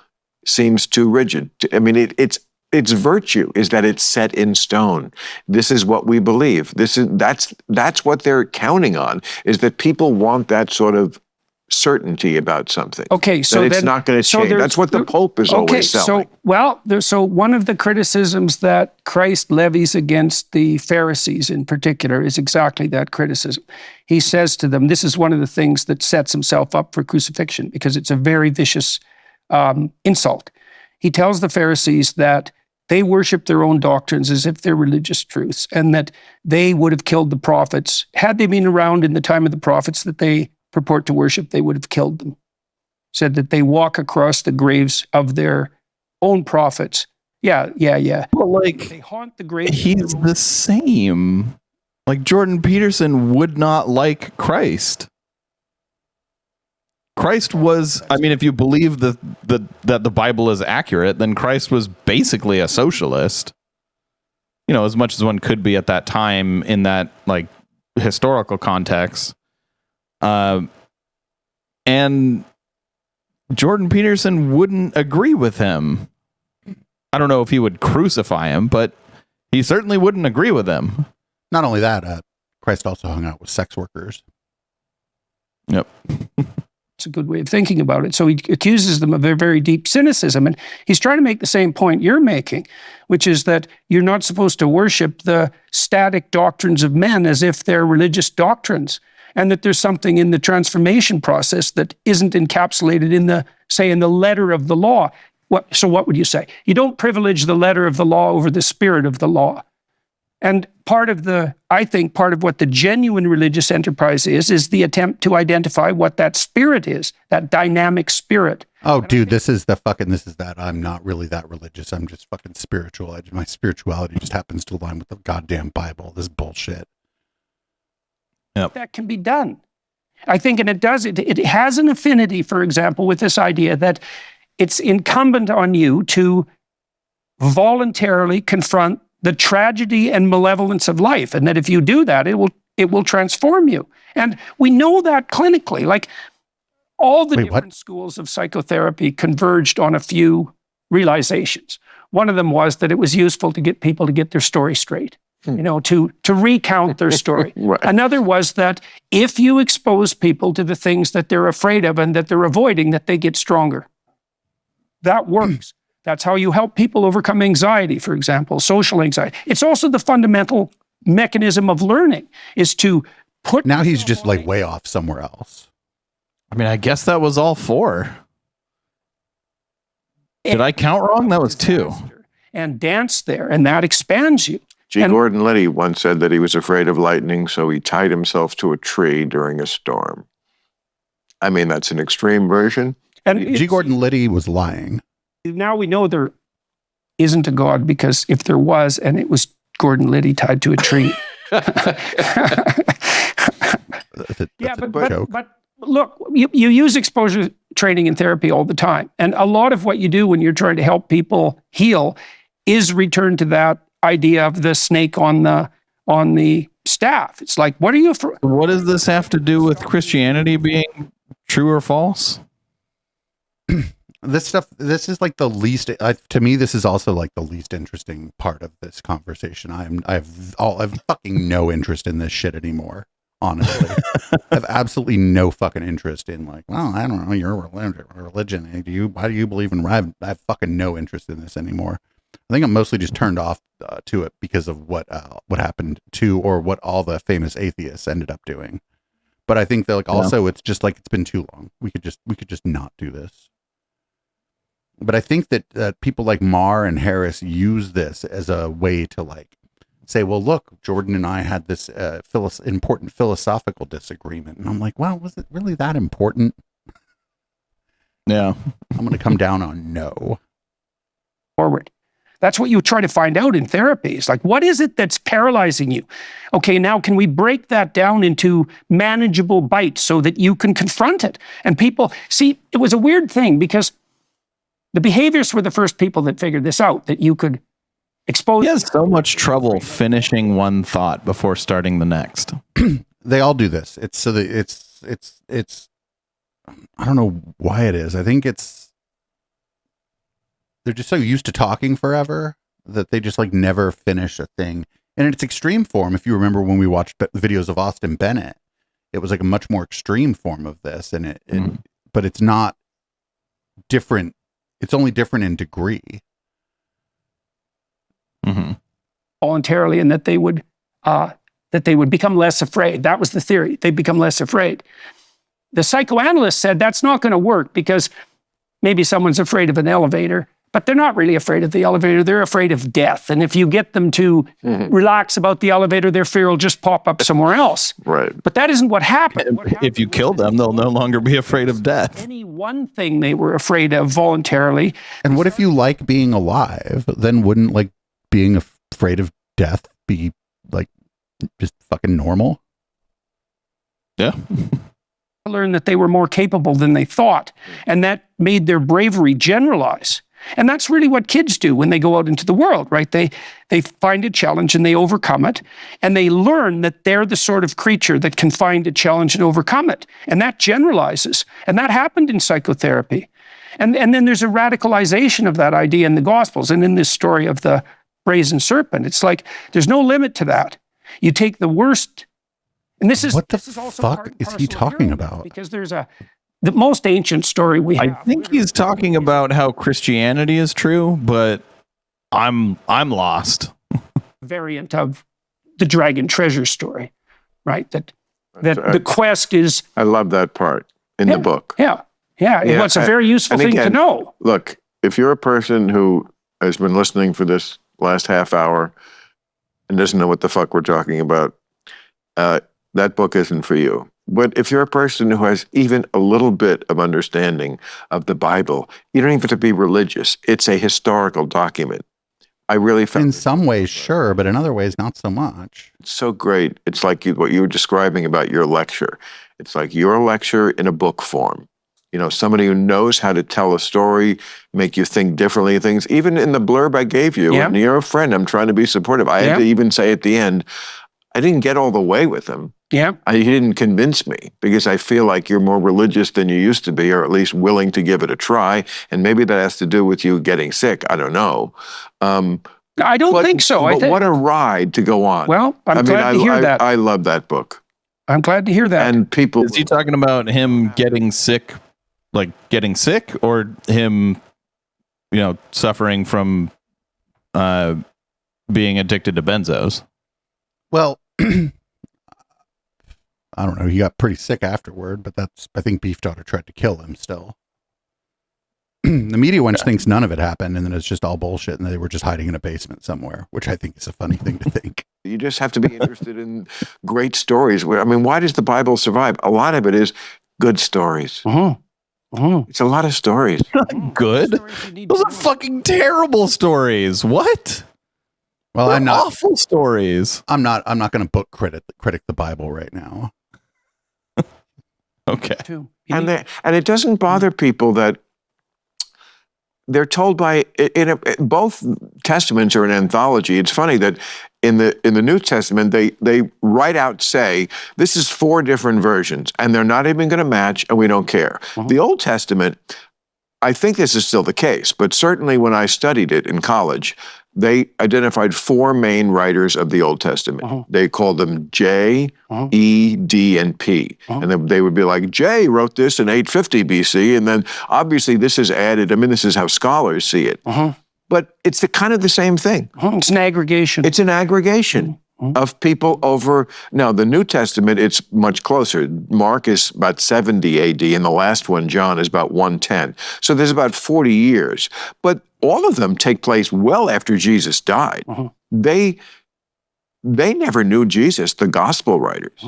E: seems too rigid. I mean, its virtue is that it's set in stone. This is what we believe. That's what they're counting on, is that people want that sort of certainty about something.
A: Okay, so
E: that it's not going to change. That's what the Pope is always selling.
A: So one of the criticisms that Christ levies against the Pharisees in particular is exactly that criticism. He says to them, this is one of the things that sets himself up for crucifixion, because it's a very vicious insult. He tells the Pharisees that they worship their own doctrines as if they're religious truths, and that they would have killed the prophets. Had they been around in the time of the prophets that they purport to worship, they would have killed them. Said that they walk across the graves of their own prophets. Yeah.
D: Well,
A: they haunt the graves.
D: He's the same. Like Jordan Peterson would not like Christ. Christ was, I mean, if you believe that the Bible is accurate, then Christ was basically a socialist. As much as one could be at that time in that like historical context. And Jordan Peterson wouldn't agree with him. I don't know if he would crucify him, but he certainly wouldn't agree with him.
C: Not only that, Christ also hung out with sex workers.
D: Yep.
A: It's a good way of thinking about it. So he accuses them of a very deep cynicism. And he's trying to make the same point you're making, which is that you're not supposed to worship the static doctrines of men as if they're religious doctrines, and that there's something in the transformation process that isn't encapsulated in the letter of the law. So what would you say? You don't privilege the letter of the law over the spirit of the law. And I think part of what the genuine religious enterprise is the attempt to identify what that spirit is, that dynamic spirit.
C: Oh, dude, this is that. I'm not really that religious. I'm just fucking spiritual. My spirituality just happens to align with the goddamn Bible. This bullshit.
D: Yep.
A: That can be done. I think, and it does, it has an affinity, for example, with this idea that it's incumbent on you to voluntarily confront the tragedy and malevolence of life, and that if you do that, it will transform you. And we know that clinically. Like all the
C: Wait, what?
A: different schools of psychotherapy converged on a few realizations. One of them was that it was useful to get people to get their story straight, to recount their story.
E: Right.
A: Another was that if you expose people to the things that they're afraid of and that they're avoiding, that they get stronger. That works. That's how you help people overcome anxiety, for example, social anxiety. It's also the fundamental mechanism of learning, is to put...
C: Now he's just like way off somewhere else.
D: I mean, I guess that was all 4. Did I count wrong? That was 2.
A: And dance there, and that expands you.
E: G. Gordon Liddy once said that he was afraid of lightning, so he tied himself to a tree during a storm. I mean, that's an extreme version.
A: And
C: G. Gordon Liddy was lying.
A: now we know there isn't a God, because if there was, and it was Gordon Liddy tied to a tree. But look, you use exposure training in therapy all the time. And a lot of what you do when you're trying to help people heal is return to that idea of the snake on the staff. It's like, what are you...
D: What does this have to do with Christianity being true or false?
C: This is like the least, to me, this is also like the least interesting part of this conversation. I have fucking no interest in this shit anymore. Honestly, I have absolutely no fucking interest in, like, well, I don't know, your religion. Why do you believe in? I have fucking no interest in this anymore. I think I'm mostly just turned off to it because of what happened to, or what all the famous atheists ended up doing. But I think that, like, also it's just like, it's been too long. We could just not do this. But I think that people like Maher and Harris use this as a way to, like, say, well, look, Jordan and I had this important philosophical disagreement. And I'm like, wow, was it really that important?
D: Yeah.
C: I'm going to come down on no.
A: Forward. That's what you try to find out in therapy. It's like, what is it that's paralyzing you? Okay, now can we break that down into manageable bites so that you can confront it? And people, see, it was a weird thing, because the behaviors were the first people that figured this out, that you could expose.
D: He has so much trouble finishing one thought before starting the next.
C: They all do this. It's so that it's I don't know why it is. I think they're just so used to talking forever that they just, like, never finish a thing. And in its extreme form, if you remember when we watched videos of Austin Bennett, it was like a much more extreme form of this, and but it's not different. It's only different in degree.
D: Mm-hmm.
A: Voluntarily, and that they would become less afraid. That was the theory. They become less afraid. The psychoanalyst said that's not going to work, because maybe someone's afraid of an elevator, but they're not really afraid of the elevator. They're afraid of death. And if you get them to relax about the elevator, their fear will just pop up somewhere else.
E: Right.
A: But that isn't what happened.
D: If you kill them, they'll no longer be afraid of death.
A: Any one thing they were afraid of voluntarily.
C: And what if you like being alive? Then wouldn't, like, being afraid of death be, like, just fucking normal?
D: Yeah.
A: Learn that they were more capable than they thought, and that made their bravery generalize. And that's really what kids do when they go out into the world, right? They find a challenge and they overcome it, and they learn that they're the sort of creature that can find a challenge and overcome it. And that generalizes. And that happened in psychotherapy. And then there's a radicalization of that idea in the Gospels, and in this story of the brazen serpent. It's like, there's no limit to that. You take the worst. And this is
C: what the
A: this is also
C: fuck
A: part and
C: is he
A: parcel of
C: talking
A: your
C: about?
A: Because there's the most ancient story we have.
D: I think he's talking about how Christianity is true, but I'm lost.
A: Variant of the dragon treasure story, right? That the quest is.
E: I love that part in the book.
A: Yeah. Well, it's a very useful thing to know.
E: Look, if you're a person who has been listening for this last half hour and doesn't know what the fuck we're talking about, that book isn't for you. But if you're a person who has even a little bit of understanding of the Bible, you don't even have to be religious. It's a historical document. I really found
C: in some ways, sure, but in other ways, not so much.
E: It's so great. It's like what you were describing about your lecture. It's like your lecture in a book form. You know, somebody who knows how to tell a story, make you think differently of things. Even in the blurb I gave you, and you're a friend, I'm trying to be supportive. I had to even say at the end, I didn't get all the way with him.
A: Yeah.
E: He didn't convince me because I feel like you're more religious than you used to be, or at least willing to give it a try. And maybe that has to do with you getting sick. I don't know.
A: I don't think so. I
E: But
A: think.
E: what a ride to go on.
A: Well, I'm glad to hear that.
E: I love that book.
A: I'm glad to hear that.
E: And people.
D: Is he talking about him getting sick, like getting sick, or him, suffering from being addicted to benzos?
C: Well, I don't know. He got pretty sick afterward, but I think Beef Daughter tried to kill him still. The media one thinks none of it happened, and then it's just all bullshit, and they were just hiding in a basement somewhere, which I think is a funny thing to think.
E: You just have to be interested in great stories. Why does the Bible survive? A lot of it is good stories. It's a lot of stories.
D: Good? Those are fucking terrible stories. What?
C: Well,
D: They're
C: I'm not
D: awful stories.
C: I'm not going to book critic the Bible right now.
D: Okay.
E: And it doesn't bother people that they're told both testaments are an anthology. It's funny that in the New Testament they right out say this is 4 different versions, and they're not even going to match, and we don't care. The Old Testament, I think this is still the case, but certainly when I studied it in college, they identified 4 main writers of the Old Testament. They called them J, E, D, and P. And then they would be like, J wrote this in 850 BC, and then obviously this is added. This is how scholars see it. But it's kind of the same thing.
A: It's an aggregation.
E: It's an aggregation of people over. Now, the New Testament, it's much closer. Mark is about 70 AD, and the last one, John, is about 110. So there's about 40 years. But all of them take place well after Jesus died. They never knew Jesus, the gospel writers.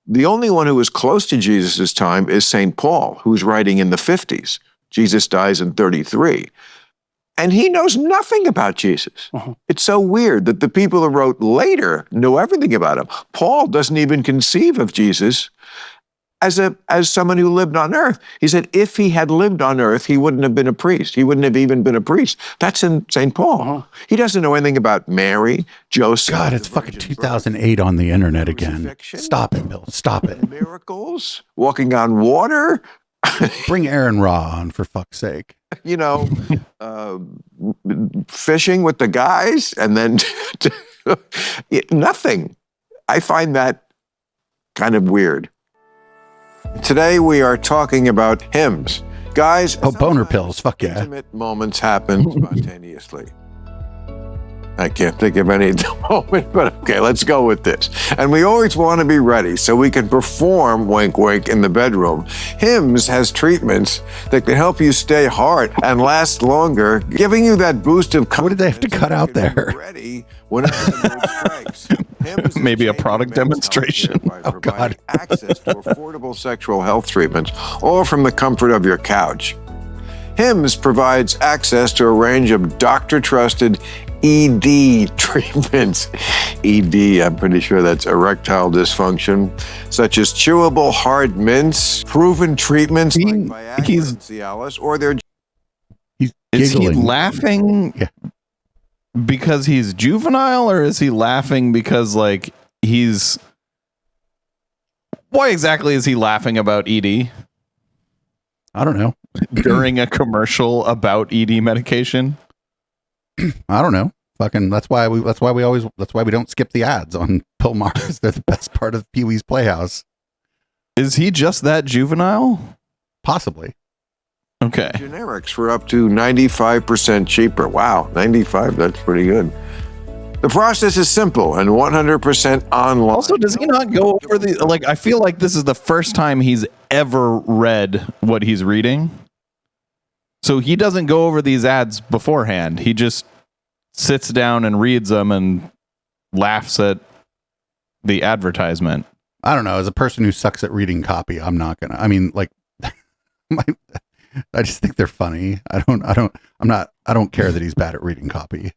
E: The only one who was close to Jesus' time is St. Paul, who's writing in the 50s. Jesus dies in 33. And he knows nothing about Jesus. It's so weird that the people who wrote later know everything about him. Paul doesn't even conceive of Jesus as someone who lived on earth. He said if he had lived on earth, he wouldn't have been a priest. He wouldn't have even been a priest. That's in St. Paul. He doesn't know anything about Mary, Joseph.
C: God, it's fucking 2008 on the internet again. Stop it, Bill. Stop it.
E: Miracles, walking on water.
C: Bring Aaron Ra on, for fuck's sake.
E: Fishing with the guys, and then nothing. I find that kind of weird. Today we are talking about hymns. Guys,
C: boner pills, fuck yeah.
E: Intimate moments happen spontaneously. I can't think of any at the moment, but okay, let's go with this. And we always want to be ready so we can perform, wink, wink, in the bedroom. Hymns has treatments that can help you stay hard and last longer, giving you that boost of confidence.
C: What did they have to cut out there?
E: Ready whenever the mood strikes. Hymns
D: Maybe a
E: is
D: product
E: changing men's
D: demonstration.
E: healthcare by
C: Oh, God.
E: providing access to affordable sexual health treatments, all from the comfort of your couch. Hymns provides access to a range of doctor-trusted ED treatments. ED, I'm pretty sure that's erectile dysfunction, such as chewable hard mints, proven treatments like Viagra and Cialis, or their.
C: He's
D: Is he
C: giggling.
D: laughing because he's juvenile, or is he laughing because he's... Why exactly is he laughing about ED
C: I don't know.
D: during a commercial about ED medication?
C: I don't know. Fucking that's why we don't skip the ads on Pill Mars. They're the best part of Pee-wee's Playhouse.
D: Is he just that juvenile?
C: Possibly.
D: Okay.
E: Generics for up to 95% cheaper. Wow, 95, that's pretty good. The process is simple and 100% online.
D: Also, does he not go over the... I feel like this is the first time he's ever read what he's reading. So he doesn't go over these ads beforehand. He just sits down and reads them and laughs at the advertisement.
C: I don't know. As a person who sucks at reading copy, I'm not gonna. I mean, I just think they're funny. I don't care that he's bad at reading copy.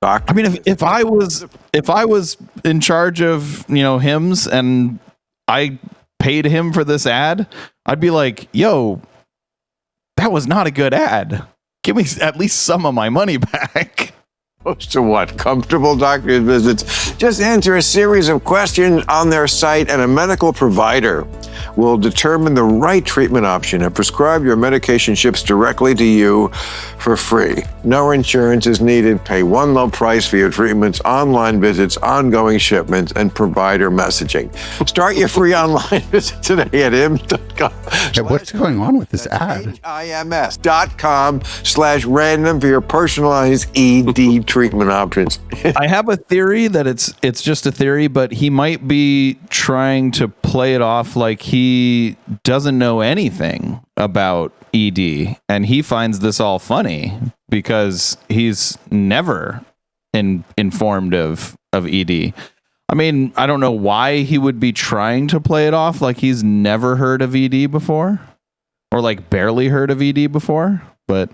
D: I mean, if I was in charge of hymns and I paid him for this ad, I'd be like, yo, that was not a good ad. Give me at least some of my money back.
E: opposed to what? Comfortable doctor's visits? Just answer a series of questions on their site, and a medical provider will determine the right treatment option and prescribe your medication ships directly to you for free. No insurance is needed. Pay one low price for your treatments, online visits, ongoing shipments, and provider messaging. Start your free online visit today at IMS.com.
C: Hey, what's going on with this ad?
E: IMS.com/random for your personalized ED treatment options.
D: I have a theory that it's just a theory, but he might be trying to play it off like he doesn't know anything about ED, and he finds this all funny because he's never informed of ED. I mean, I don't know why he would be trying to play it off like he's never heard of ED before, or like barely heard of ED before, but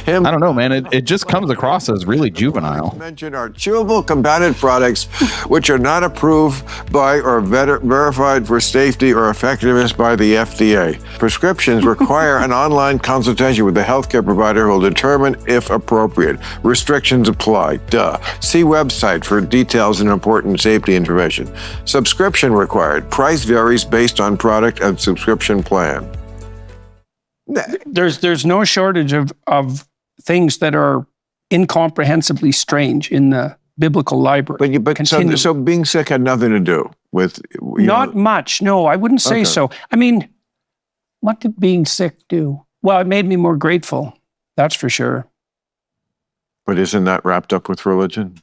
D: I don't know, man. It just comes across as really juvenile.
E: Mentioned are chewable compounded products which are not approved by or verified for safety or effectiveness by the FDA. Prescriptions require an online consultation with the healthcare provider who will determine if appropriate. Restrictions apply. Duh. See website for details and important safety information. Subscription required. Price varies based on product and subscription plan.
A: There's no shortage of things that are incomprehensibly strange in the biblical library.
E: So being sick had nothing to do with
A: not much. No, I wouldn't say so. I mean, what did being sick do? Well, it made me more grateful. That's for sure.
E: But isn't that wrapped up with religion?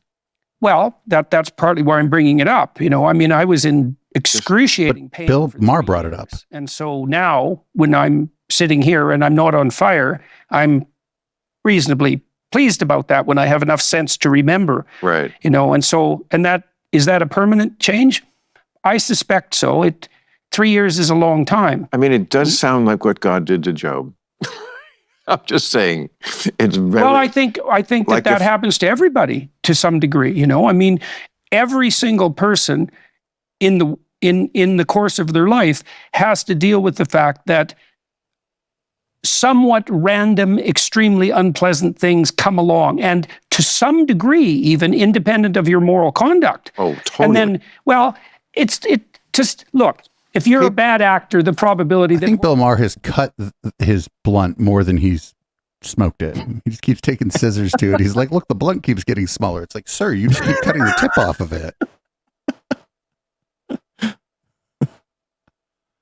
A: Well, that's partly why I'm bringing it up. I mean, I was in excruciating pain.
C: Bill Maher brought it up.
A: And so now when I'm sitting here and I'm not on fire, I'm reasonably pleased about that when I have enough sense to remember.
E: Right.
A: And that is that a permanent change? I suspect so. 3 years is a long time.
E: I mean, it does sound like what God did to Job. I'm just saying, it's very.
A: Well, I think like that happens to everybody to some degree. I mean, every single person in the course of their life has to deal with the fact that somewhat random, extremely unpleasant things come along, and to some degree, even independent of your moral conduct.
E: Oh, totally.
A: And then, well, just look. If you're a bad actor, the probability that
C: I think Bill Maher has cut his blunt more than he's smoked it. He just keeps taking scissors to it. He's like, look, the blunt keeps getting smaller. It's like, sir, you just keep cutting the tip off of it.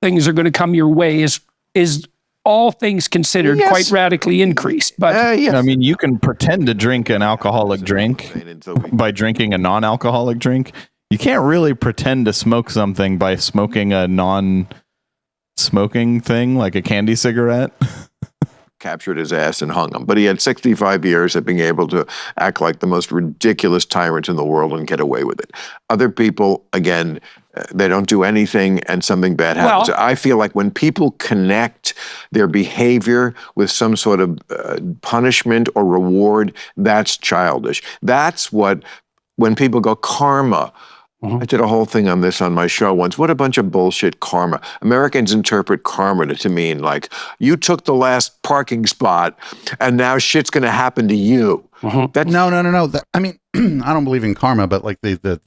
A: things are going to come your way is all things considered quite radically increased. But
D: yes. I mean, you can pretend to drink an alcoholic drink by drinking a non-alcoholic drink. You can't really pretend to smoke something by smoking a non-smoking thing like a candy cigarette.
E: Captured his ass and hung him. But he had 65 years of being able to act like the most ridiculous tyrant in the world and get away with it. Other people, again, they don't do anything and something bad happens. Well, I feel like when people connect their behavior with some sort of punishment or reward, that's childish. That's what, when people go karma, I did a whole thing on this on my show once. What a bunch of bullshit karma. Americans interpret karma to mean like, you took the last parking spot and now shit's going to happen to you.
C: No. I mean, I don't believe in karma, but like the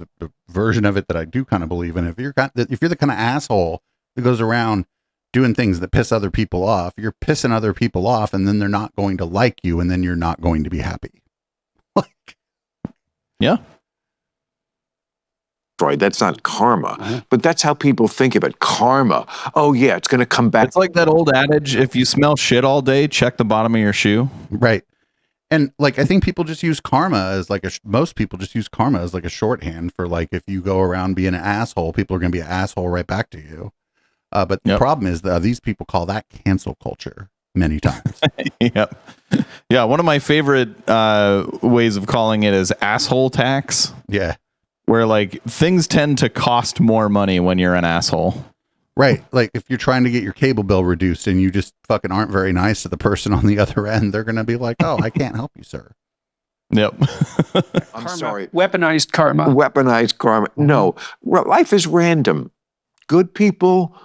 C: version of it that I do kind of believe in, if you're the kind of asshole that goes around doing things that piss other people off, you're pissing other people off, and then they're not going to like you, and then you're not going to be happy.
D: Yeah.
E: Right, that's not karma, but that's how people think of it. Karma. Oh yeah, it's going to come back.
D: It's like that old adage: if you smell shit all day, check the bottom of your shoe.
C: Right. And like, I think people just use karma as like most people just use karma as like a shorthand for like, if you go around being an asshole, people are going to be an asshole right back to you. But the problem is these people call that cancel culture many times.
D: Yep. Yeah. One of my favorite ways of calling it is asshole tax.
C: Yeah.
D: Where like things tend to cost more money when you're an asshole.
C: Right. Like if you're trying to get your cable bill reduced and you just fucking aren't very nice to the person on the other end, they're going to be like, oh, I can't help you, sir.
D: Yep.
E: I'm sorry.
A: Weaponized karma.
E: Weaponized karma. No, life is random. Good people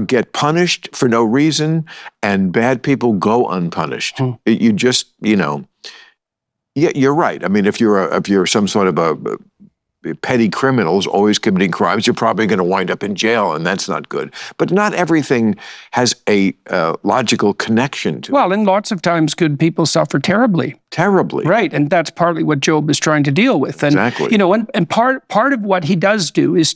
E: get punished for no reason, and bad people go unpunished. You just, Yeah, you're right. I mean, if you're some sort of a petty criminals always committing crimes, you're probably going to wind up in jail, and that's not good. But not everything has a logical connection to it.
A: Well, and lots of times good people suffer terribly.
E: Terribly.
A: Right, and that's partly what Job is trying to deal with. And,
E: Exactly.
A: You know, and part of what he does do is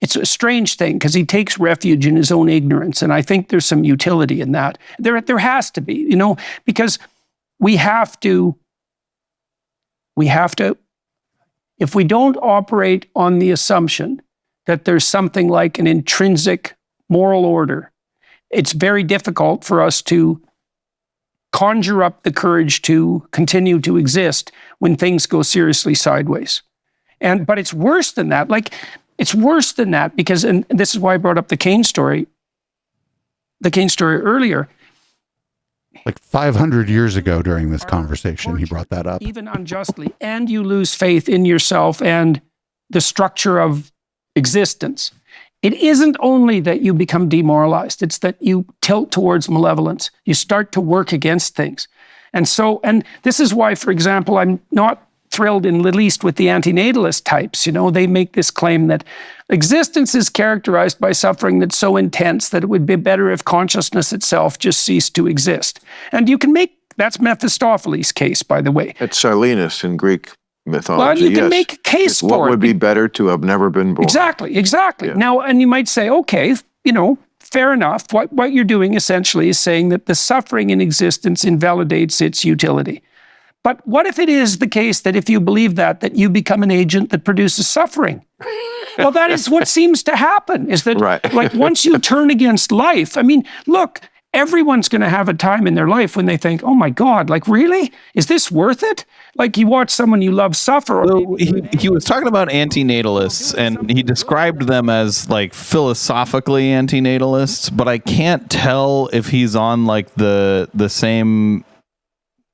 A: it's a strange thing because he takes refuge in his own ignorance, and I think there's some utility in that. There has to be, you know, because we have to, if we don't operate on the assumption that there's something like an intrinsic moral order, it's very difficult for us to conjure up the courage to continue to exist when things go seriously sideways. But it's worse than that. It's worse than that because, and this is why I brought up the Cain story earlier.
C: Like 500 years ago during this conversation, he brought that up.
A: Even unjustly, and you lose faith in yourself and the structure of existence. It isn't only that you become demoralized, it's that you tilt towards malevolence. You start to work against things. And this is why, for example, I'm not thrilled in the least with the antinatalist types. You know, they make this claim that existence is characterized by suffering that's so intense that it would be better if consciousness itself just ceased to exist. And you can that's Mephistopheles' case, by the way.
E: It's Silenus in Greek mythology.
A: Well, you can make a case for it.
E: What would be better to have never been born?
A: Exactly.
E: Yeah.
A: Now, and you might say, okay, you know, fair enough. What you're doing essentially is saying that the suffering in existence invalidates its utility. But what if it is the case that if you believe that you become an agent that produces suffering? Well, that is what seems to happen, is that
E: Right.
A: like once you turn against life, I mean, look, everyone's going to have a time in their life when they think, oh my God, like really? Is this worth it? Like you watch someone you love suffer.
D: So he was talking about antinatalists, and he described them as like philosophically antinatalists, but I can't tell if he's on like the same,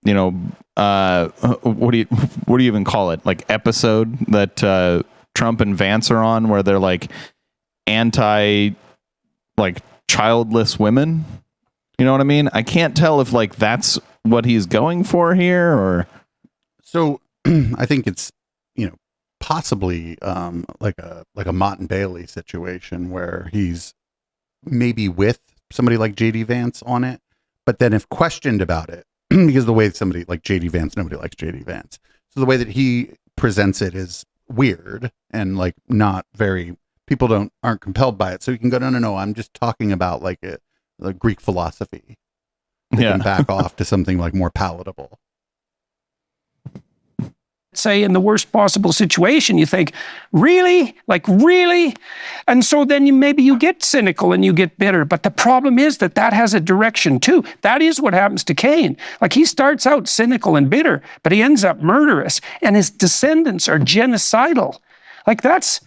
D: you know, what do you even call it? Like episode that Trump and Vance are on, where they're like anti like childless women. You know what I mean? I can't tell if like that's what he's going for here, or
C: so. I think it's, you know, possibly like a Mott and Bailey situation where he's maybe with somebody like JD Vance on it, but then if questioned about it, because the way somebody like JD Vance, nobody likes JD Vance, so the way that he presents it is weird and like not very, people aren't compelled by it. So you can go, no, I'm just talking about like the Greek philosophy. They can back off to something like more palatable.
A: Say in the worst possible situation, you think, really? Like, really? And so then maybe you get cynical and you get bitter. But the problem is that has a direction too. That is what happens to Cain. Like he starts out cynical and bitter, but he ends up murderous and his descendants are genocidal. Like that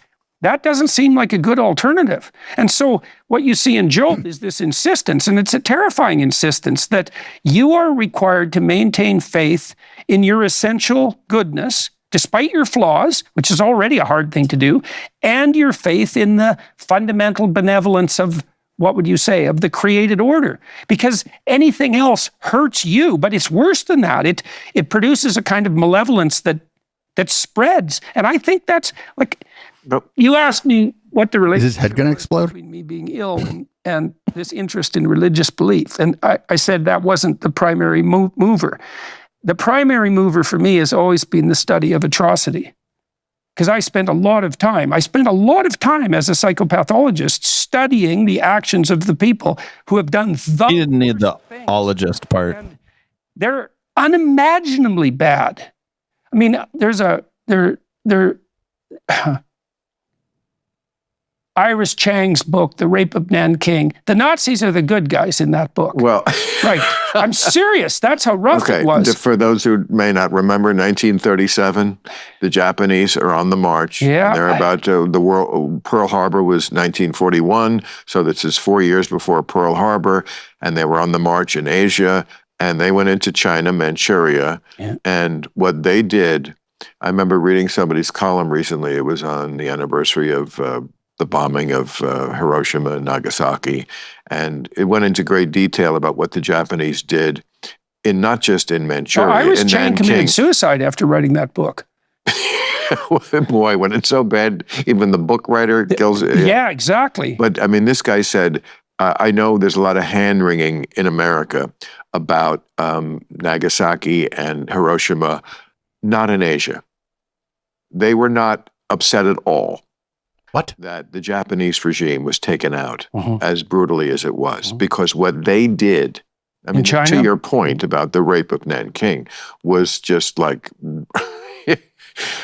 A: doesn't seem like a good alternative. And so what you see in Job is this insistence, and it's a terrifying insistence, that you are required to maintain faith in your essential goodness, despite your flaws, which is already a hard thing to do, and your faith in the fundamental benevolence of, what would you say, of the created order. Because anything else hurts you, but it's worse than that. It produces a kind of malevolence that spreads. And I think that's like, you asked me what the relationship
C: is his head going to explode
A: between me being ill and this interest in religious belief. And I said that wasn't the primary mover. The primary mover for me has always been the study of atrocity. Because I spent a lot of time as a psychopathologist studying the actions of the people who have done the
D: he didn't need the
A: things.
D: ologist part.
A: And they're unimaginably bad. I mean, Iris Chang's book, The Rape of Nanking. The Nazis are the good guys in that book.
E: Well,
A: right. I'm serious. That's how rough it was.
E: For those who may not remember, 1937, the Japanese are on the march.
A: Yeah.
E: And they're about to, Pearl Harbor was 1941, so this is 4 years before Pearl Harbor, and they were on the march in Asia, and they went into China, Manchuria, and what they did, I remember reading somebody's column recently, it was on the anniversary of the bombing of Hiroshima and Nagasaki. And it went into great detail about what the Japanese did in not just in Manchuria,
A: Iris
E: in
A: Chang
E: Nanking.
A: committed suicide after writing that book.
E: Boy, when it's so bad, even the book writer kills it.
A: Yeah, exactly.
E: But I mean, this guy said, I know there's a lot of hand wringing in America about Nagasaki and Hiroshima, not in Asia. They were not upset at all
C: What?
E: that the Japanese regime was taken out
A: Mhm.
E: as brutally as it was, because what they did, I mean,
A: China?
E: to your point about the rape of Nanking, was just like,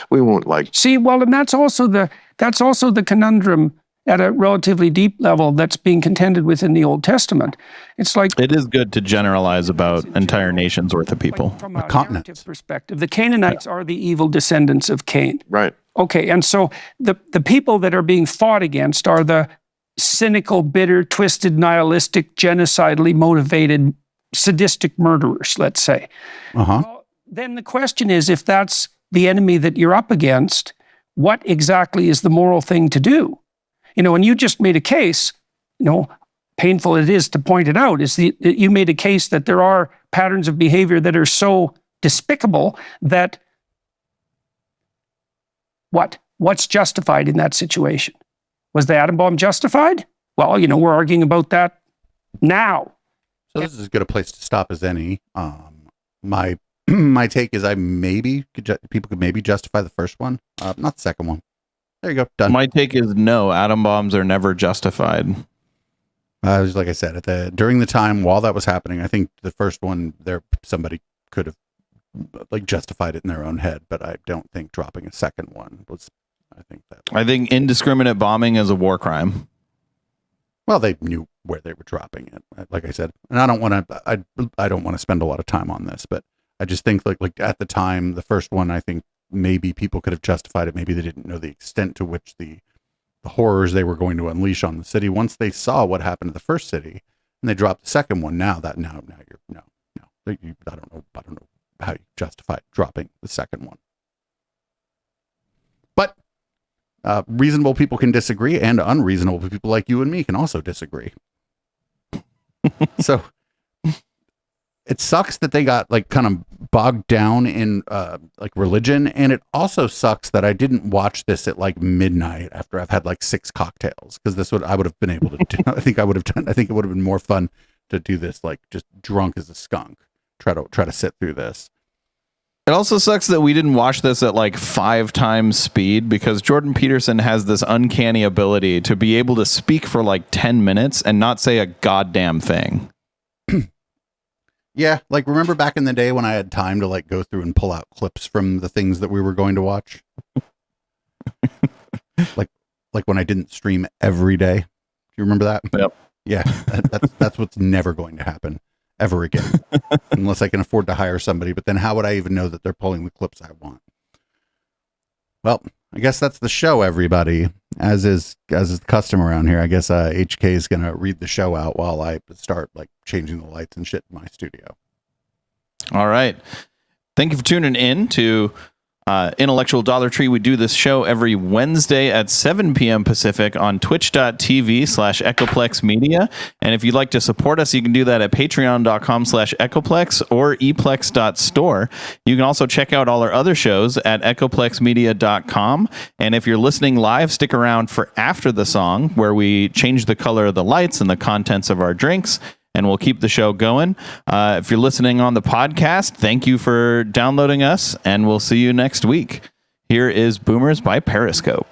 E: we won't like.
A: See, well, and that's also the conundrum at a relatively deep level that's being contended with in the Old Testament. It's like,
D: It is good to generalize about entire nations worth of people.
A: from
C: Or
A: a
C: continents.
A: narrative perspective, the Canaanites are the evil descendants of Cain.
E: Right.
A: Okay, and so the people that are being fought against are the cynical, bitter, twisted, nihilistic, genocidally motivated, sadistic murderers, let's say.
C: Uh-huh.
A: Well, then the question is, if that's the enemy that you're up against, what exactly is the moral thing to do? And you just made a case, painful it is to point it out, you made a case that there are patterns of behavior that are so despicable that what's justified in that situation? Was the atom bomb justified? Well, we're arguing about that now.
C: So this is as good a place to stop as any. My my take is people could maybe justify the first one, not the second one. There you go, done.
D: My take is no, atom bombs are never justified.
C: Just like I said, during the time while that was happening, I think the first one somebody could have justified it in their own head, but I don't think dropping a second one was. I think
D: Indiscriminate bombing is a war crime.
C: Well, they knew where they were dropping it, like I said, and I don't want to spend a lot of time on this, but I just think like at the time, the first one, I think maybe people could have justified it. Maybe they didn't know the extent to which the horrors they were going to unleash on the city. Once they saw what happened to the first city, and they dropped the second one. I don't know how you justify dropping the second one. But reasonable people can disagree, and unreasonable people like you and me can also disagree. So it sucks that they got kind of bogged down in religion, and it also sucks that I didn't watch this at midnight after I've had 6 cocktails, because I would have been able to do. I think it would have been more fun to do this just drunk as a skunk. Try to sit through this.
D: It also sucks that we didn't watch this at 5 times speed, because Jordan Peterson has this uncanny ability to be able to speak for 10 minutes and not say a goddamn thing.
C: Yeah, remember back in the day when I had time to go through and pull out clips from the things that we were going to watch? like when I didn't stream every day. Do you remember that?
D: Yep.
C: Yeah, that's what's never going to happen ever again, unless I can afford to hire somebody. But then how would I even know that they're pulling the clips I want? Well, I guess that's the show, everybody. As is the custom around here, I guess HK is going to read the show out while I start changing the lights and shit in my studio.
D: All right. Thank you for tuning in to Intellectual Dollar Tree. We do this show every Wednesday at 7 p.m. Pacific on twitch.tv/Echoplex Media. And if you'd like to support us, you can do that at patreon.com/Echoplex or eplex.store. You can also check out all our other shows at echoplexmedia.com. And if you're listening live, stick around for after the song, where we change the color of the lights and the contents of our drinks, and we'll keep the show going. If you're listening on the podcast, thank you for downloading us, and we'll see you next week. Here is Boomers by Periscope.